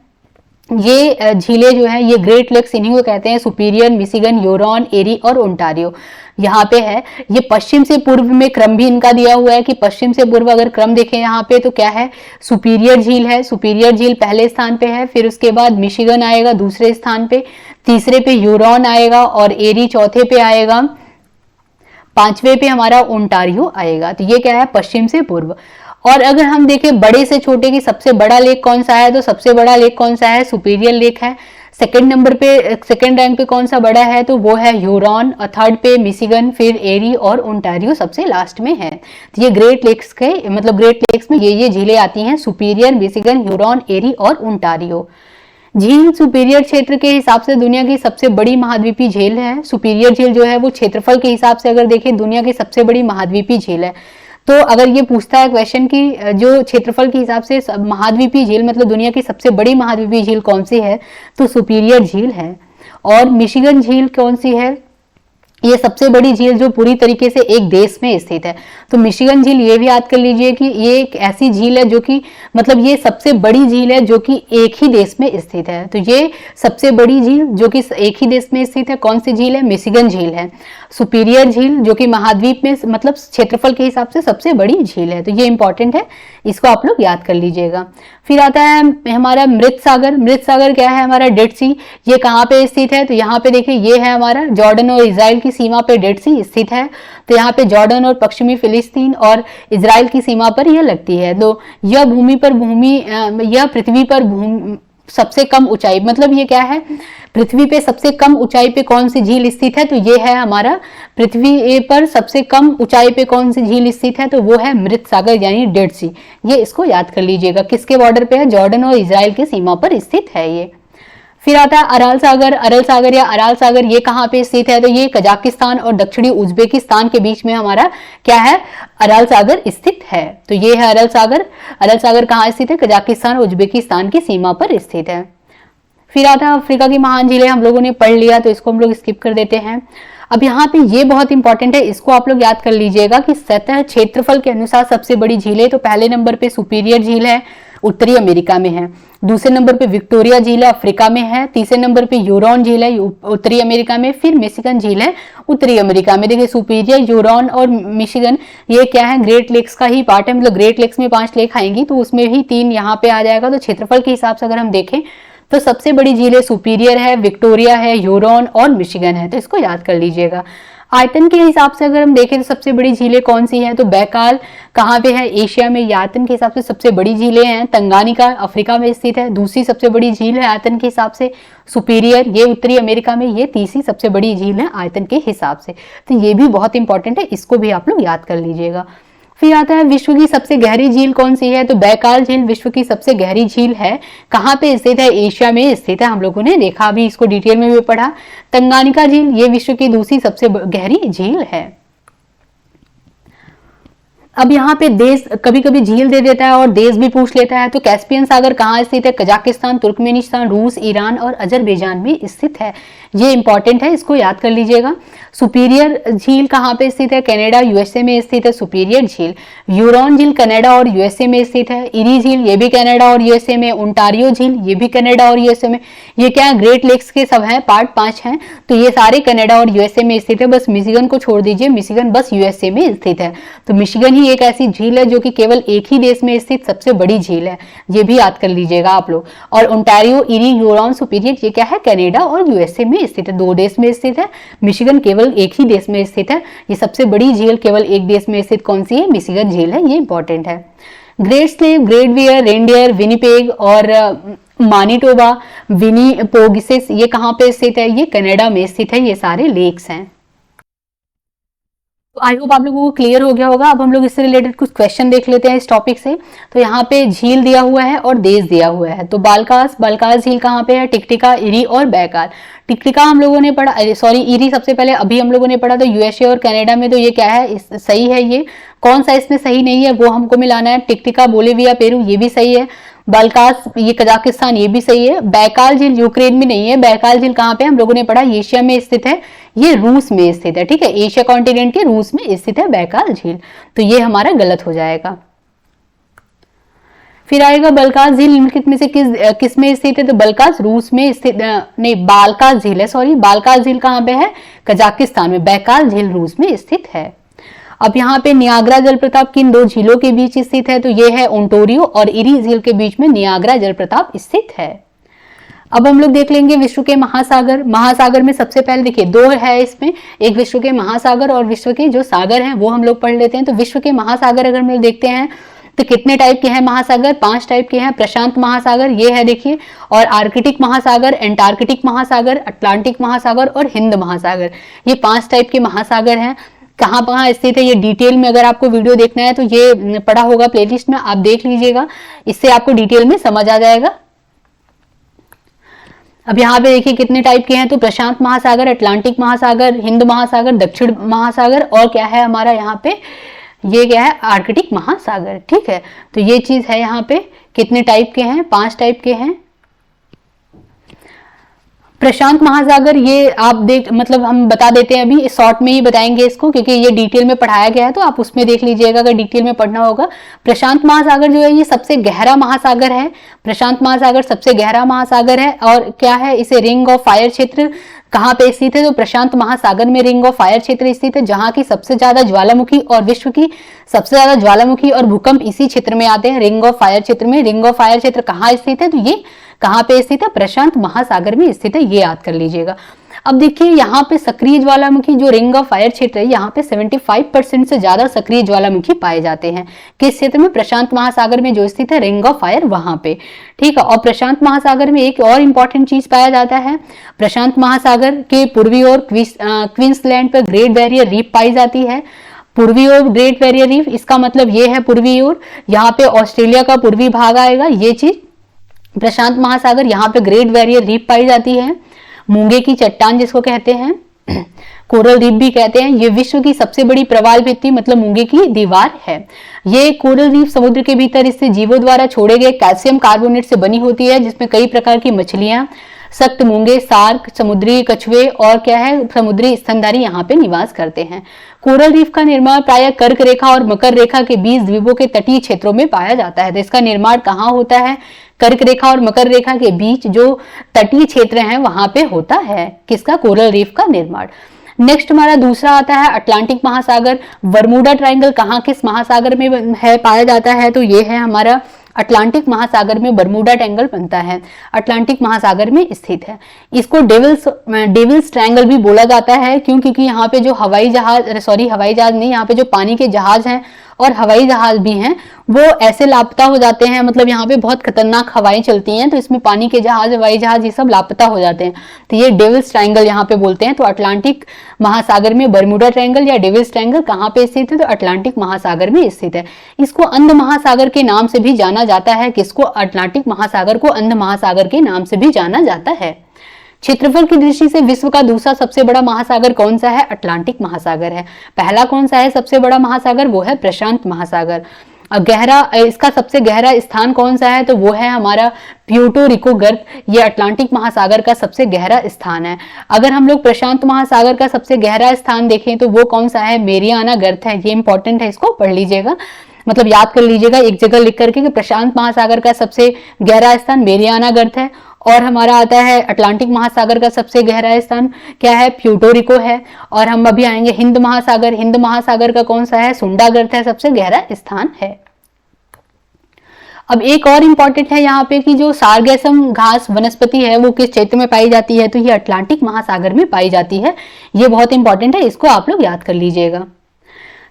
ये झीलें जो है ये ग्रेट लेक्स इन्हीं को कहते हैं, सुपीरियर, मिशिगन, ह्यूरॉन, एरी और ओंटारियो यहाँ पे है। ये पश्चिम से पूर्व में क्रम भी इनका दिया हुआ है कि पश्चिम से पूर्व अगर क्रम देखें यहाँ पे तो क्या है, सुपीरियर झील है, सुपीरियर झील पहले स्थान पे है, फिर उसके बाद मिशिगन आएगा दूसरे स्थान पे, तीसरे पे ह्यूरॉन आएगा और एरी चौथे पे आएगा, पांचवे पे हमारा ओंटारियो आएगा। तो ये क्या है, पश्चिम से पूर्व। और अगर हम देखें बड़े से छोटे की सबसे बड़ा लेक कौन सा है, तो सबसे बड़ा लेक कौन सा है, सुपीरियर लेक है। सेकंड नंबर पे, सेकंड रैंक पे कौन सा बड़ा है, तो वो है ह्यूरॉन, और थर्ड पे मिशिगन, फिर एरी और ओंटारियो सबसे लास्ट में है। तो ये ग्रेट लेक्स के मतलब ग्रेट लेक्स में ये झीलें आती हैं, सुपीरियर, मिशिगन, ह्यूरॉन, एरी और ओंटारियो। झील सुपीरियर क्षेत्र के हिसाब से दुनिया की सबसे बड़ी महाद्वीपीय झील है। सुपीरियर झील जो है वो क्षेत्रफल के हिसाब से अगर देखें दुनिया की सबसे बड़ी महाद्वीपीय झील है। तो अगर ये पूछता है क्वेश्चन की जो क्षेत्रफल के हिसाब से महाद्वीपीय झील मतलब दुनिया की सबसे बड़ी महाद्वीपीय झील कौन सी है, तो सुपीरियर झील है। और मिशिगन झील कौन सी है, ये सबसे बड़ी झील जो पूरी तरीके से एक देश में स्थित है। तो मिशिगन झील ये भी याद कर लीजिए कि ये एक ऐसी झील है जो कि मतलब ये सबसे बड़ी झील है जो कि एक ही देश में स्थित है। तो ये सबसे बड़ी झील जो कि एक ही देश में स्थित है कौन सी झील है, मिशिगन झील है। सुपीरियर झील जो कि महाद्वीप में मतलब क्षेत्रफल के हिसाब से सबसे बड़ी झील है। तो ये इंपॉर्टेंट है, इसको आप लोग याद कर लीजिएगा। फिर आता है हमारा मृत सागर। मृत सागर क्या है, हमारा डेड सी। ये कहाँ पे स्थित है, तो यहाँ पे देखिए ये है हमारा जॉर्डन और इजराइल की सीमा पे डेड सी स्थित है। तो यहाँ पे जॉर्डन और पश्चिमी फिलिस्तीन और इजराइल की सीमा पर यह लगती है। तो यह यह पृथ्वी पर सबसे कम ऊंचाई मतलब ये क्या है, पृथ्वी पे सबसे कम ऊंचाई पे कौन सी झील स्थित है, तो ये है हमारा पृथ्वी पर सबसे कम ऊंचाई पे कौन सी झील स्थित है, तो वो है मृत सागर यानी डेड सी। ये इसको याद कर लीजिएगा, किसके बॉर्डर पे है, जॉर्डन और इजराइल की सीमा पर स्थित है ये। फिर आता है अराल सागर। अरल सागर या अराल सागर ये कहाँ पे स्थित है, तो ये कजाकिस्तान और दक्षिणी उज्बेकिस्तान के बीच में हमारा क्या है, अराल सागर स्थित है। तो ये है अरल सागर। अरल सागर कहाँ स्थित है, कजाकिस्तान और उज्बेकिस्तान की सीमा पर स्थित है। फिर आता है अफ्रीका की महान झीलें, हम लोगों ने पढ़ लिया तो इसको हम लोग स्किप कर देते हैं। अब यहाँ पे ये बहुत इंपॉर्टेंट है, इसको आप लोग याद कर लीजिएगा कि सतह क्षेत्रफल के अनुसार सबसे बड़ी झीलें, तो पहले नंबर पे सुपीरियर झील है, उत्तरी अमेरिका में है। दूसरे नंबर पे विक्टोरिया झील है, अफ्रीका में है। तीसरे नंबर पे ह्यूरॉन झील है, उत्तरी अमेरिका में। फिर मिशिगन झील है, उत्तरी अमेरिका में। देखिए सुपीरियर, ह्यूरॉन और मिशिगन ये क्या है, ग्रेट लेक्स का ही पार्ट है। मतलब ग्रेट लेक्स में 5 लेक आएंगी तो उसमें भी 3 यहाँ पे आ जाएगा। तो क्षेत्रफल के हिसाब से अगर हम देखें तो सबसे बड़ी झीलें सुपीरियर है, विक्टोरिया है, ह्यूरॉन और मिशिगन है। तो इसको याद कर लीजिएगा। आयतन के हिसाब से अगर हम देखें तो सबसे बड़ी झीलें कौन सी हैं, तो बैकाल कहाँ पे है, एशिया में। आयतन के हिसाब से सबसे बड़ी झीलें हैं। तंगानिका अफ्रीका में स्थित है, दूसरी सबसे बड़ी झील है आयतन के हिसाब से। सुपीरियर ये उत्तरी अमेरिका में, ये तीसरी सबसे बड़ी झील है आयतन के हिसाब से। तो ये भी बहुत इंपॉर्टेंट है, इसको भी आप लोग याद कर लीजिएगा। फिर आता है विश्व की सबसे गहरी झील कौन सी है, तो बैकाल झील विश्व की सबसे गहरी झील है। कहाँ पे स्थित है, एशिया में स्थित है। हम लोगों ने देखा अभी इसको डिटेल में भी पढ़ा। तंगानिका झील ये विश्व की दूसरी सबसे गहरी झील है। अब यहाँ पे देश कभी कभी झील दे देता है और देश भी पूछ लेता है। तो कैस्पियन सागर कहाँ स्थित है, कजाकिस्तान, तुर्कमेनिस्तान, रूस, ईरान और अजरबैजान में स्थित है। ये इंपॉर्टेंट है, इसको याद कर लीजिएगा। सुपीरियर झील कहाँ पे स्थित है, कनाडा यूएसए में स्थित है सुपीरियर झील। ह्यूरॉन झील कनाडा और यूएसए में स्थित है। इरी झील ये भी कनाडा और यूएसए में। ओंटारियो झील ये भी कनाडा और यूएसए में। ये क्या है, ग्रेट लेक्स के सब है, पार्ट 5 हैं। तो ये सारे कनाडा और यूएसए में स्थित है। बस मिशिगन को छोड़ दीजिए, मिशिगन बस यूएसए में स्थित है। तो मिशिगन ही एक ऐसी झील है जो कि केवल एक ही देश में स्थित सबसे बड़ी झील है। ये भी याद कर लीजिएगा आप लोग। और ओंटारियो, इरी, ह्यूरॉन, सुपीरियर ये क्या है, कनाडा और यूएसए में स्थित है, 2 देश में स्थित है। मिशिगन केवल एक ही देश में स्थित है। ये सबसे बड़ी झील केवल एक देश में स्थित कौन सी है, मिशिगन झील है। ये इंपॉर्टेंट है। Great slave, great bear, reindeer, Winnipeg और मानिटोबा, विनीपोगिसिस ये कहाँ पे स्थित है, ये कनाडा में स्थित है। ये सारे लेक्स हैं। तो आई होप आप लोगों को क्लियर हो गया होगा। अब हम लोग इससे रिलेटेड कुछ क्वेश्चन देख लेते हैं इस टॉपिक से। तो यहाँ पे झील दिया हुआ है और देश दिया हुआ है। तो बालकास झील कहाँ पे है, टिकटिका, इरी और बैकाल। टिकटिका हम लोगों ने पढ़ा, सॉरी इरी सबसे पहले अभी हम लोगों ने पढ़ा। तो यूएसए और कनाडा में तो ये क्या है, सही है। ये कौन सा इसमें सही नहीं है वो हमको मिलाना है। टिकटिका, बोलिविया, पेरू ये भी सही है। बालकास ये कजाकिस्तान ये भी सही है। बैकाल झील यूक्रेन में नहीं है। बैकाल झील कहाँ पे हम लोगों ने पढ़ा, एशिया में स्थित है। ये रूस में स्थित है, ठीक है। एशिया कॉन्टिनेंट के रूस में स्थित है बैकाल झील। तो ये हमारा गलत हो जाएगा। फिर आएगा बल्कास झील निम्नलिखित में से किस में स्थित है? तो बल्कास रूस में स्थित, नहीं बालकास झील है, सॉरी बालकास झील कहाँ पे है? कजाकिस्तान में। बैकाल झील रूस में स्थित है। अब यहाँ पे नियाग्रा जलप्रपात किन दो झीलों के बीच स्थित है? तो ये है ओंटारियो और इरी झील के बीच में नियाग्रा जलप्रपात स्थित है। अब हम लोग देख लेंगे विश्व के महासागर। महासागर में सबसे पहले देखिए दो है इसमें, एक विश्व के महासागर और विश्व के जो सागर हैं वो हम लोग पढ़ लेते हैं। तो विश्व के महासागर अगर हम लोग देखते हैं तो कितने टाइप के हैं महासागर? 5 टाइप के हैं। प्रशांत महासागर ये है देखिए, और आर्कटिक महासागर, एंटार्कटिक महासागर, अटलांटिक महासागर और हिंद महासागर, ये 5 टाइप के महासागर हैं। कहाँ कहाँ स्थित है ये डिटेल में अगर आपको वीडियो देखना है तो ये पड़ा होगा प्लेलिस्ट में, आप देख लीजिएगा, इससे आपको डिटेल में समझ आ जाएगा। अब यहाँ पे देखिए कितने टाइप के हैं, तो प्रशांत महासागर, अटलांटिक महासागर, हिंद महासागर, दक्षिण महासागर और क्या है हमारा यहाँ पे, ये क्या है आर्कटिक महासागर। ठीक है, तो ये चीज है यहाँ पे कितने टाइप के हैं? 5 टाइप के हैं। प्रशांत महासागर ये आप देख, मतलब हम बता देते हैं, अभी शॉर्ट में ही बताएंगे इसको क्योंकि ये डिटेल में पढ़ाया गया है, तो आप उसमें देख लीजिएगा अगर डिटेल में पढ़ना होगा। प्रशांत महासागर जो है ये सबसे गहरा महासागर है। प्रशांत महासागर सबसे गहरा महासागर है और क्या है, इसे रिंग ऑफ फायर क्षेत्र कहाँ पे स्थित है? तो प्रशांत महासागर में रिंग ऑफ फायर क्षेत्र स्थित है, जहां की सबसे ज्यादा ज्वालामुखी और विश्व की सबसे ज्यादा ज्वालामुखी और भूकंप इसी क्षेत्र में आते हैं, रिंग ऑफ फायर क्षेत्र में। रिंग ऑफ फायर क्षेत्र कहाँ स्थित है? तो ये कहाँ पे स्थित है? प्रशांत महासागर में स्थित है, ये याद कर लीजिएगा। अब देखिए यहाँ पे सक्रिय ज्वालामुखी जो रिंग ऑफ फायर क्षेत्र है, यहाँ पे 75% से ज्यादा सक्रिय ज्वालामुखी पाए जाते हैं। किस क्षेत्र में? प्रशांत महासागर में जो स्थित है रिंग ऑफ फायर वहां पे। ठीक है, और प्रशांत महासागर में एक और इंपॉर्टेंट चीज पाया जाता है, प्रशांत महासागर के पूर्वी ओर क्वींसलैंड पर ग्रेट बैरियर रीफ पाई जाती है। पूर्वी ओर ग्रेट बैरियर रीफ, इसका मतलब ये है पूर्वी ओर, यहाँ पे ऑस्ट्रेलिया का पूर्वी भाग आएगा, ये चीज प्रशांत महासागर, यहाँ पे ग्रेट बैरियर रीफ पाई जाती है। मूंगे की चट्टान जिसको कहते हैं, कोरल रीफ भी कहते हैं, ये विश्व की सबसे बड़ी प्रवाल भित्ति मतलब मूंगे की दीवार है। ये कोरल रीफ समुद्र के भीतर इससे जीवों द्वारा छोड़े गए कैल्शियम कार्बोनेट से बनी होती है, जिसमें कई प्रकार की मछलियां, सख्त मूंगे, सार्क, समुद्री कछुए और क्या है समुद्री स्तनधारी यहाँ पे निवास करते हैं। कोरल रीफ का निर्माण प्रायः कर्क रेखा और मकर रेखा के बीच द्वीपों के तटीय क्षेत्रों में पाया जाता है। तो इसका निर्माण कहाँ होता है? कर्क रेखा और मकर रेखा के बीच जो तटीय क्षेत्र हैं वहां पे होता है किसका? कोरल रीफ का निर्माण। नेक्स्ट हमारा दूसरा आता है अटलांटिक महासागर। बरमूडा ट्रायंगल कहाँ किस महासागर में है पाया जाता है? तो ये है हमारा अटलांटिक महासागर में बरमूडा ट्रायंगल बनता है, अटलांटिक महासागर में स्थित है। इसको डेविल्स ट्रायंगल भी बोला जाता है, क्यों? क्योंकि यहाँ पे जो हवाई जहाज नहीं, यहाँ पे जो पानी के जहाज हैं और हवाई जहाज भी हैं वो ऐसे लापता हो जाते हैं, मतलब यहाँ पे बहुत खतरनाक हवाएं चलती हैं, तो इसमें पानी के जहाज, हवाई जहाज ये सब लापता हो जाते हैं, तो ये डेविल्स ट्रायंगल यहाँ पे बोलते हैं। तो अटलांटिक महासागर में बरमूडा ट्रायंगल या डेविल्स ट्रायंगल कहाँ पे स्थित है? तो अटलांटिक महासागर में स्थित है। इसको अंध महासागर के नाम से भी जाना जाता है। किसको? अटलांटिक महासागर को अंध महासागर के नाम से भी जाना जाता है। क्षेत्रफल की दृष्टि से विश्व का दूसरा सबसे बड़ा महासागर कौन सा है? अटलांटिक महासागर है। पहला कौन सा है सबसे बड़ा महासागर? वो है प्रशांत महासागर। गहरा, इसका सबसे गहरा स्थान कौन सा है? तो वो है हमारा प्यूर्टो रिको गर्त, ये अटलांटिक महासागर का सबसे गहरा स्थान है। अगर हम लोग प्रशांत महासागर का सबसे गहरा स्थान देखें तो वो कौन सा है? मेरियाना गर्त है। ये इंपॉर्टेंट है, इसको पढ़ लीजिएगा, मतलब याद कर लीजिएगा एक जगह लिख करके कि प्रशांत महासागर का सबसे गहरा स्थान मेरियाना गर्त है। और हमारा आता है अटलांटिक महासागर का सबसे गहरा स्थान क्या है? प्यूर्टो रिको है। और हम अभी आएंगे हिंद महासागर। हिंद महासागर का कौन सा है? सुंडा गर्त है, सबसे गहरा स्थान है। अब एक और इम्पॉर्टेंट है यहाँ पे कि जो सारगैसम घास वनस्पति है वो किस क्षेत्र में पाई जाती है? तो ये अटलांटिक महासागर में पाई जाती है। ये बहुत इंपॉर्टेंट है, इसको आप लोग याद कर लीजिएगा।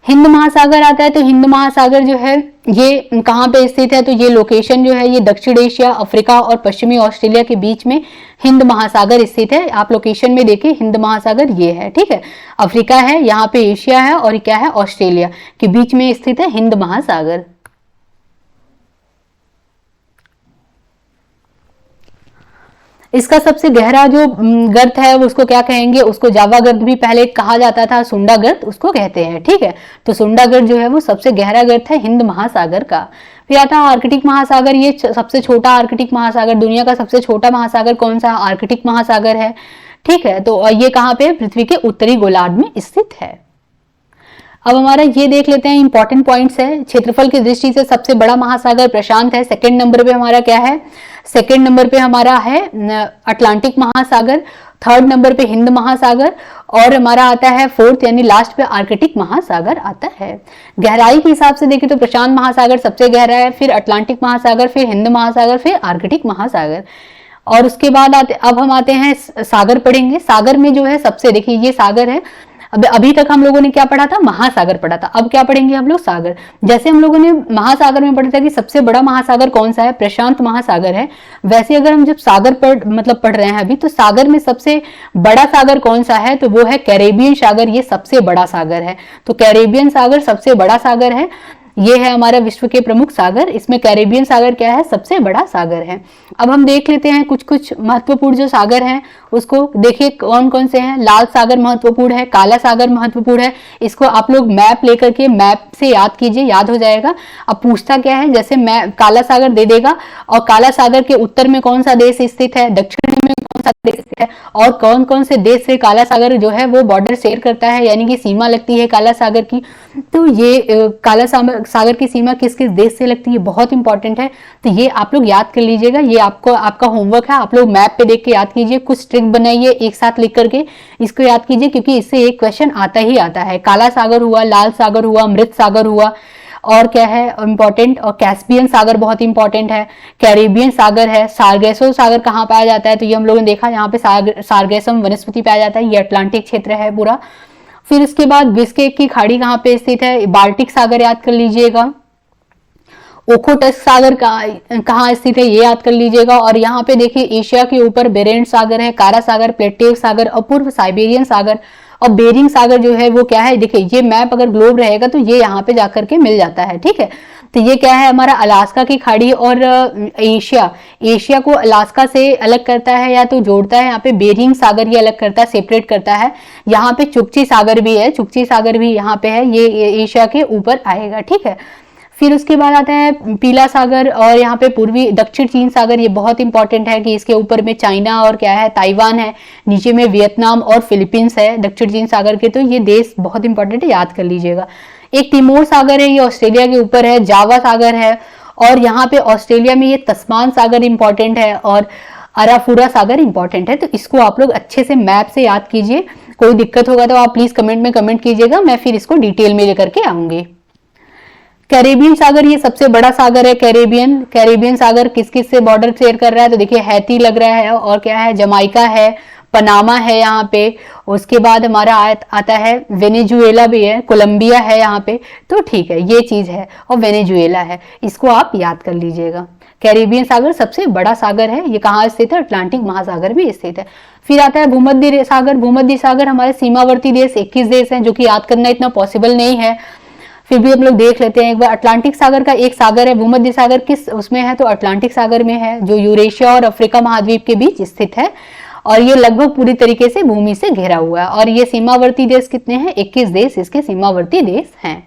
हिंद महासागर आता है, तो हिंद महासागर जो है ये कहाँ पे स्थित है? तो ये लोकेशन जो है ये दक्षिण एशिया, अफ्रीका और पश्चिमी ऑस्ट्रेलिया के बीच में हिंद महासागर स्थित है। आप लोकेशन में देखिए हिंद महासागर ये है, ठीक है, अफ्रीका है, यहाँ पे एशिया है और क्या है ऑस्ट्रेलिया के बीच में स्थित है हिंद महासागर। इसका सबसे गहरा जो गर्त है उसको क्या कहेंगे? उसको जावा गर्त भी पहले कहा जाता था, सुंडा गर्त उसको कहते हैं, ठीक है। तो सुंडा गर्त जो है वो सबसे गहरा गर्त है हिंद महासागर का। फिर आता है आर्कटिक महासागर। ये सबसे छोटा आर्कटिक महासागर, दुनिया का सबसे छोटा महासागर कौन सा? आर्कटिक महासागर है, ठीक है। तो ये कहाँ पे? पृथ्वी के उत्तरी गोलार्ध में स्थित है। अब हमारा ये देख लेते हैं इंपॉर्टेंट पॉइंट्स है। क्षेत्रफल की दृष्टि से सबसे बड़ा महासागर प्रशांत है। सेकंड नंबर पे हमारा क्या है? सेकंड नंबर पे हमारा है अटलांटिक महासागर। थर्ड नंबर पे हिंद महासागर और हमारा आता है फोर्थ यानी लास्ट पे आर्कटिक महासागर आता है। गहराई के हिसाब से देखें तो प्रशांत महासागर सबसे गहरा है, फिर अटलांटिक महासागर, फिर हिंद महासागर, फिर आर्कटिक महासागर। और उसके बाद अब हम आते हैं सागर पढ़ेंगे। सागर में जो है सबसे, देखिए ये सागर है। अभी तक हम लोगों ने क्या पढ़ा था? महासागर पढ़ा था। अब क्या पढ़ेंगे हम लोग? सागर। जैसे हम लोगों ने महासागर में पढ़ा था कि सबसे बड़ा महासागर कौन सा है? प्रशांत महासागर है। वैसे अगर हम जब सागर पढ़ रहे हैं अभी, तो सागर में सबसे बड़ा सागर कौन सा है? तो वो है कैरेबियन सागर। ये सबसे बड़ा सागर है। तो कैरेबियन सागर सबसे बड़ा सागर है। ये है हमारा विश्व के प्रमुख सागर। इसमें कैरेबियन सागर क्या है? सबसे बड़ा सागर है। अब हम देख लेते हैं कुछ कुछ महत्वपूर्ण जो सागर हैं उसको। देखिए कौन कौन से हैं। लाल सागर महत्वपूर्ण है, काला सागर महत्वपूर्ण है। इसको आप लोग मैप लेकर के मैप से याद कीजिए, याद हो जाएगा। अब पूछता क्या है, जैसे मैं काला सागर दे देगा और काला सागर के उत्तर में कौन सा देश स्थित है, दक्षिण में कौन सा देश है और कौन कौन से देश से काला सागर जो है वो बॉर्डर शेयर करता है, यानी कि सीमा लगती है काला सागर की। तो ये काला सागर की सीमा किस किस देश से लगती है, बहुत इंपॉर्टेंट है। तो ये आप लोग याद कर लीजिएगा। ये आपका होमवर्क है। आप लोग मैप पे देख के याद कीजिए, कुछ ट्रिक बनाइए एक साथ लिख करके इसको याद कीजिए, क्योंकि इससे एक क्वेश्चन आता ही आता है। काला सागर हुआ, लाल सागर हुआ, अमृत सागर हुआ, और क्या है इंपॉर्टेंट, और कैस्पियन सागर बहुत इंपॉर्टेंट है, कैरिबियन सागर है। सार्गेसो सागर कहाँ पाया जाता है? तो ये हम लोगों ने देखा, यहाँ पे सार्गेसम वनस्पति पाया जाता है। ये अटलांटिक क्षेत्र है पूरा। फिर इसके बाद बिस्के की खाड़ी कहाँ पे स्थित है? बाल्टिक सागर याद कर लीजिएगा। ओखोटस्क सागर कहाँ स्थित है? ये याद कर लीजिएगा। और यहाँ पे देखिए एशिया के ऊपर बेरेंट सागर है, कारा सागर, प्लेटेव सागर, अपूर्व साइबेरियन सागर और बेरिंग सागर जो है वो क्या है? देखिए ये मैप अगर ग्लोब रहेगा तो ये यहाँ पे जाकर के मिल जाता है, ठीक है। तो ये क्या है? हमारा अलास्का की खाड़ी और एशिया को अलास्का से अलग करता है या तो जोड़ता है। यहाँ पे बेरिंग सागर ये अलग करता है, सेपरेट करता है। यहाँ पे चुकची सागर भी है, चुकची सागर भी यहाँ पे है, ये एशिया के ऊपर आएगा, ठीक है। फिर उसके बाद आता है पीला सागर और यहाँ पे पूर्वी दक्षिण चीन सागर। ये बहुत इंपॉर्टेंट है कि इसके ऊपर में चाइना और क्या है? ताइवान है, नीचे में वियतनाम और फिलीपींस है दक्षिण चीन सागर के। तो ये देश बहुत इंपॉर्टेंट है, याद कर लीजिएगा। एक तिमोर सागर है, ये ऑस्ट्रेलिया के ऊपर है। जावा सागर है और यहाँ पे ऑस्ट्रेलिया में ये तस्मान सागर इंपॉर्टेंट है और अराफुरा सागर इंपॉर्टेंट है। तो इसको आप लोग अच्छे से मैप से याद कीजिए। कोई दिक्कत होगा तो आप प्लीज कमेंट में कमेंट कीजिएगा, मैं फिर इसको डिटेल में लेकर के आऊंगी। कैरेबियन सागर ये सबसे बड़ा सागर है। कैरेबियन सागर किस किस से बॉर्डर शेयर कर रहा है? तो देखिए हैती लग रहा है और क्या है? जमाइका है, पनामा है यहाँ पे। उसके बाद हमारा आता है वेनेजुएला भी है, कोलंबिया है यहाँ पे। तो ठीक है, ये चीज है और वेनेजुएला है, इसको आप याद कर लीजिएगा। कैरेबियन सागर सबसे बड़ा सागर है। ये कहाँ स्थित है? अटलांटिक महासागर में स्थित है। फिर आता है भूमध्य सागर। भूमध्य सागर हमारे सीमावर्ती देश 21 देश हैं, जो कि याद करना इतना पॉसिबल नहीं है, फिर भी हम लोग देख लेते हैं एक बार। अटलांटिक सागर का एक सागर है। भूमध्य सागर किस उसमें है? तो अटलांटिक सागर में है, जो यूरेशिया और अफ्रीका महाद्वीप के बीच स्थित है और ये लगभग पूरी तरीके से भूमि से घिरा हुआ है। और ये सीमावर्ती देश कितने हैं? 21 देश इसके सीमावर्ती देश हैं।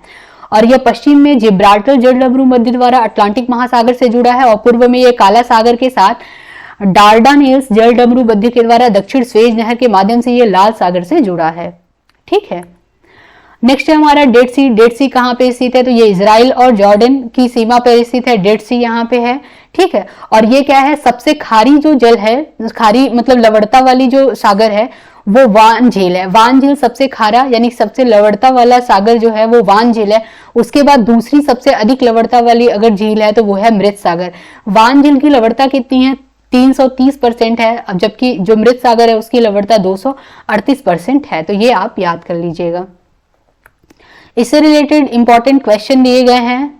और यह पश्चिम में जिब्राल्टर जलडमरू मध्य द्वारा अटलांटिक महासागर से जुड़ा है और पूर्व में ये काला सागर के साथ डार्डानेल्स जलडमरू मध्य के द्वारा दक्षिण स्वेज नहर के माध्यम से ये लाल सागर से जुड़ा है, ठीक है। नेक्स्ट है हमारा डेड सी। डेड सी कहाँ पे स्थित है? तो ये इजराइल और जॉर्डन की सीमा पर स्थित है। डेड सी यहाँ पे है, ठीक है। और ये क्या है? सबसे खारी जो जल है, खारी मतलब लवणता वाली जो सागर है वो वान झील है। वान झील सबसे खारा यानी सबसे लवणता वाला सागर जो है वो वान झील है। उसके बाद दूसरी सबसे अधिक लवणता वाली अगर झील है तो वो है मृत सागर। वान झील की लवणता कितनी है? 330% है, अब जबकि जो मृत सागर है उसकी लवणता 238% है। तो ये आप याद कर लीजिएगा। इससे रिलेटेड इंपॉर्टेंट क्वेश्चन दिए गए हैं।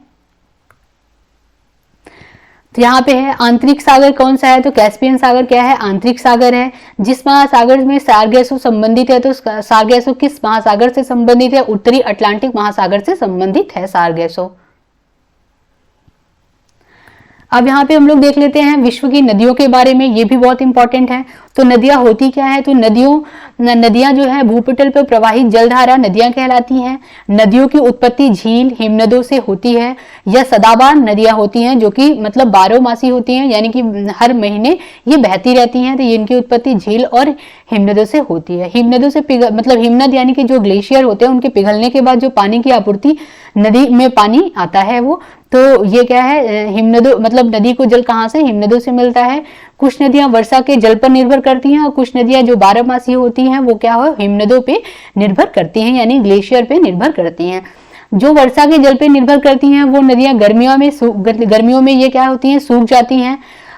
तो यहाँ पे है आंतरिक सागर कौन सा है? तो कैस्पियन सागर क्या है? आंतरिक सागर है। जिस महासागर में सार्गेसो संबंधित है, तो सार्गेसो किस महासागर से संबंधित है? उत्तरी अटलांटिक महासागर से संबंधित है सार्गेसो। अब यहाँ पे हम लोग देख लेते हैं विश्व की नदियों के बारे में, ये भी बहुत इंपॉर्टेंट है। तो नदियां होती क्या है, तो नदियां जो है भूपटल पर प्रवाहित जलधारा नदियां कहलाती हैं। नदियों की उत्पत्ति झील हिमनदों से होती है या सदाबहार नदियां होती हैं, जो कि मतलब 12 मासी होती हैं, यानी कि हर महीने ये बहती रहती हैं। तो इनकी उत्पत्ति झील और हिमनदों से होती है। हिमनदों से मतलब हिमनद यानी कि जो ग्लेशियर होते हैं, उनके पिघलने के बाद जो पानी की आपूर्ति नदी में पानी आता है वो, तो ये क्या है, हिमनदों मतलब नदी को जल कहाँ से, हिमनदों से मिलता है। कुछ नदियां वर्षा के जल पर निर्भर करती हैं और कुछ नदियां जो 12 मासी होती हैं वो क्या हो, हिमनदों पे निर्भर करती हैं, यानी ग्लेशियर पे निर्भर करती हैं। जो वर्षा के जल पे निर्भर करती हैं वो नदियां गर्मियों में ये क्या होती हैं, सूख जाती हैं।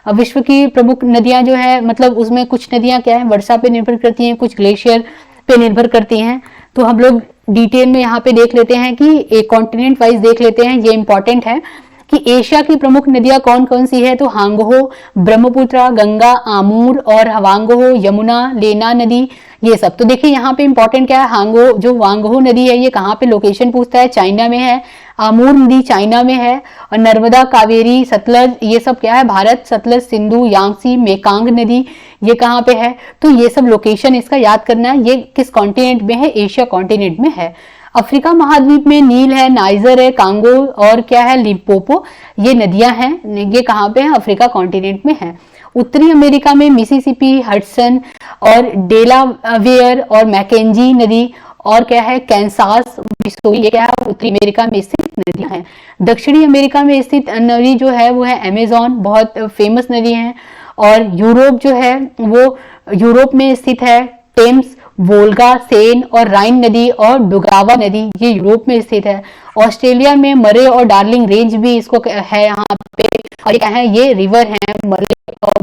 विश्व की प्रमुख नदियां जो है मतलब उसमें कुछ नदियां क्या है, वर्षा पे निर्भर करती हैं, कुछ ग्लेशियर पे निर्भर करती हैं। तो हम लोग डिटेल में यहाँ पे देख लेते हैं कि एक कॉन्टिनेंट वाइज देख लेते हैं, ये इंपॉर्टेंट है कि एशिया की प्रमुख नदियां कौन कौन सी है। तो हांगहो, ब्रह्मपुत्र, गंगा, आमूर और हवांगहो, यमुना, लेना नदी, ये सब। तो देखिए यहाँ पे इंपॉर्टेंट क्या है, जो वांगहो नदी है ये कहाँ पे लोकेशन पूछता है, चाइना में है। आमूर नदी चाइना में है। और नर्मदा, कावेरी, सतलज, ये सब क्या है, भारत। सतलज, सिंधु, यांगसी, मेकांग नदी ये कहाँ पे है। तो ये सब लोकेशन इसका याद करना है। ये किस कॉन्टिनेंट में है, एशिया कॉन्टिनेंट में है। अफ्रीका महाद्वीप में नील है, नाइजर है, कांगो और क्या है, लिम्पोपो, ये नदियां हैं। ये कहाँ पे है, अफ्रीका कॉन्टिनेंट में है। उत्तरी अमेरिका में मिसिसिपी, हडसन और डेलावेयर और मैकेंजी नदी और क्या है, कैंसास, मिसौरी, ये क्या है, उत्तरी अमेरिका में स्थित नदियां हैं। दक्षिणी अमेरिका में स्थित नदी जो है वो है अमेजोन, बहुत फेमस नदी है। और यूरोप जो है वो यूरोप में स्थित है टेम्स, वोल्गा, सेन और राइन नदी और डुगावा नदी, ये यूरोप में स्थित है। ऑस्ट्रेलिया में मरे और डार्लिंग रेंज भी इसको है यहाँ पे, और ये क्या है, ये रिवर है मरे और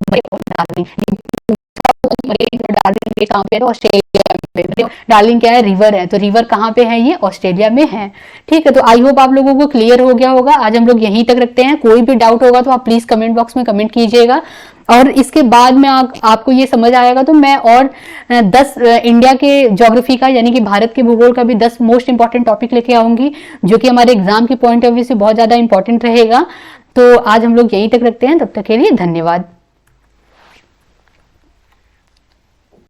डार्लिंग। डार्लिंग कहाँ पे है, ऑस्ट्रेलिया में। डार्लिंग क्या है, रिवर है। तो रिवर कहाँ पे है, ये ऑस्ट्रेलिया में है। ठीक है, तो आई होप आप लोगों को क्लियर हो गया होगा। आज हम लोग यहीं तक रखते हैं। कोई भी डाउट होगा तो आप प्लीज कमेंट बॉक्स में कमेंट कीजिएगा, और इसके बाद में आपको ये समझ आएगा तो मैं और 10 इंडिया के ज्योग्राफी का यानी कि भारत के भूगोल का भी 10 मोस्ट इंपॉर्टेंट टॉपिक लेके आऊंगी, जो कि हमारे एग्जाम के पॉइंट ऑफ व्यू से बहुत ज्यादा इंपॉर्टेंट रहेगा। तो आज हम लोग यहीं तक रखते हैं, तब तक के लिए धन्यवाद।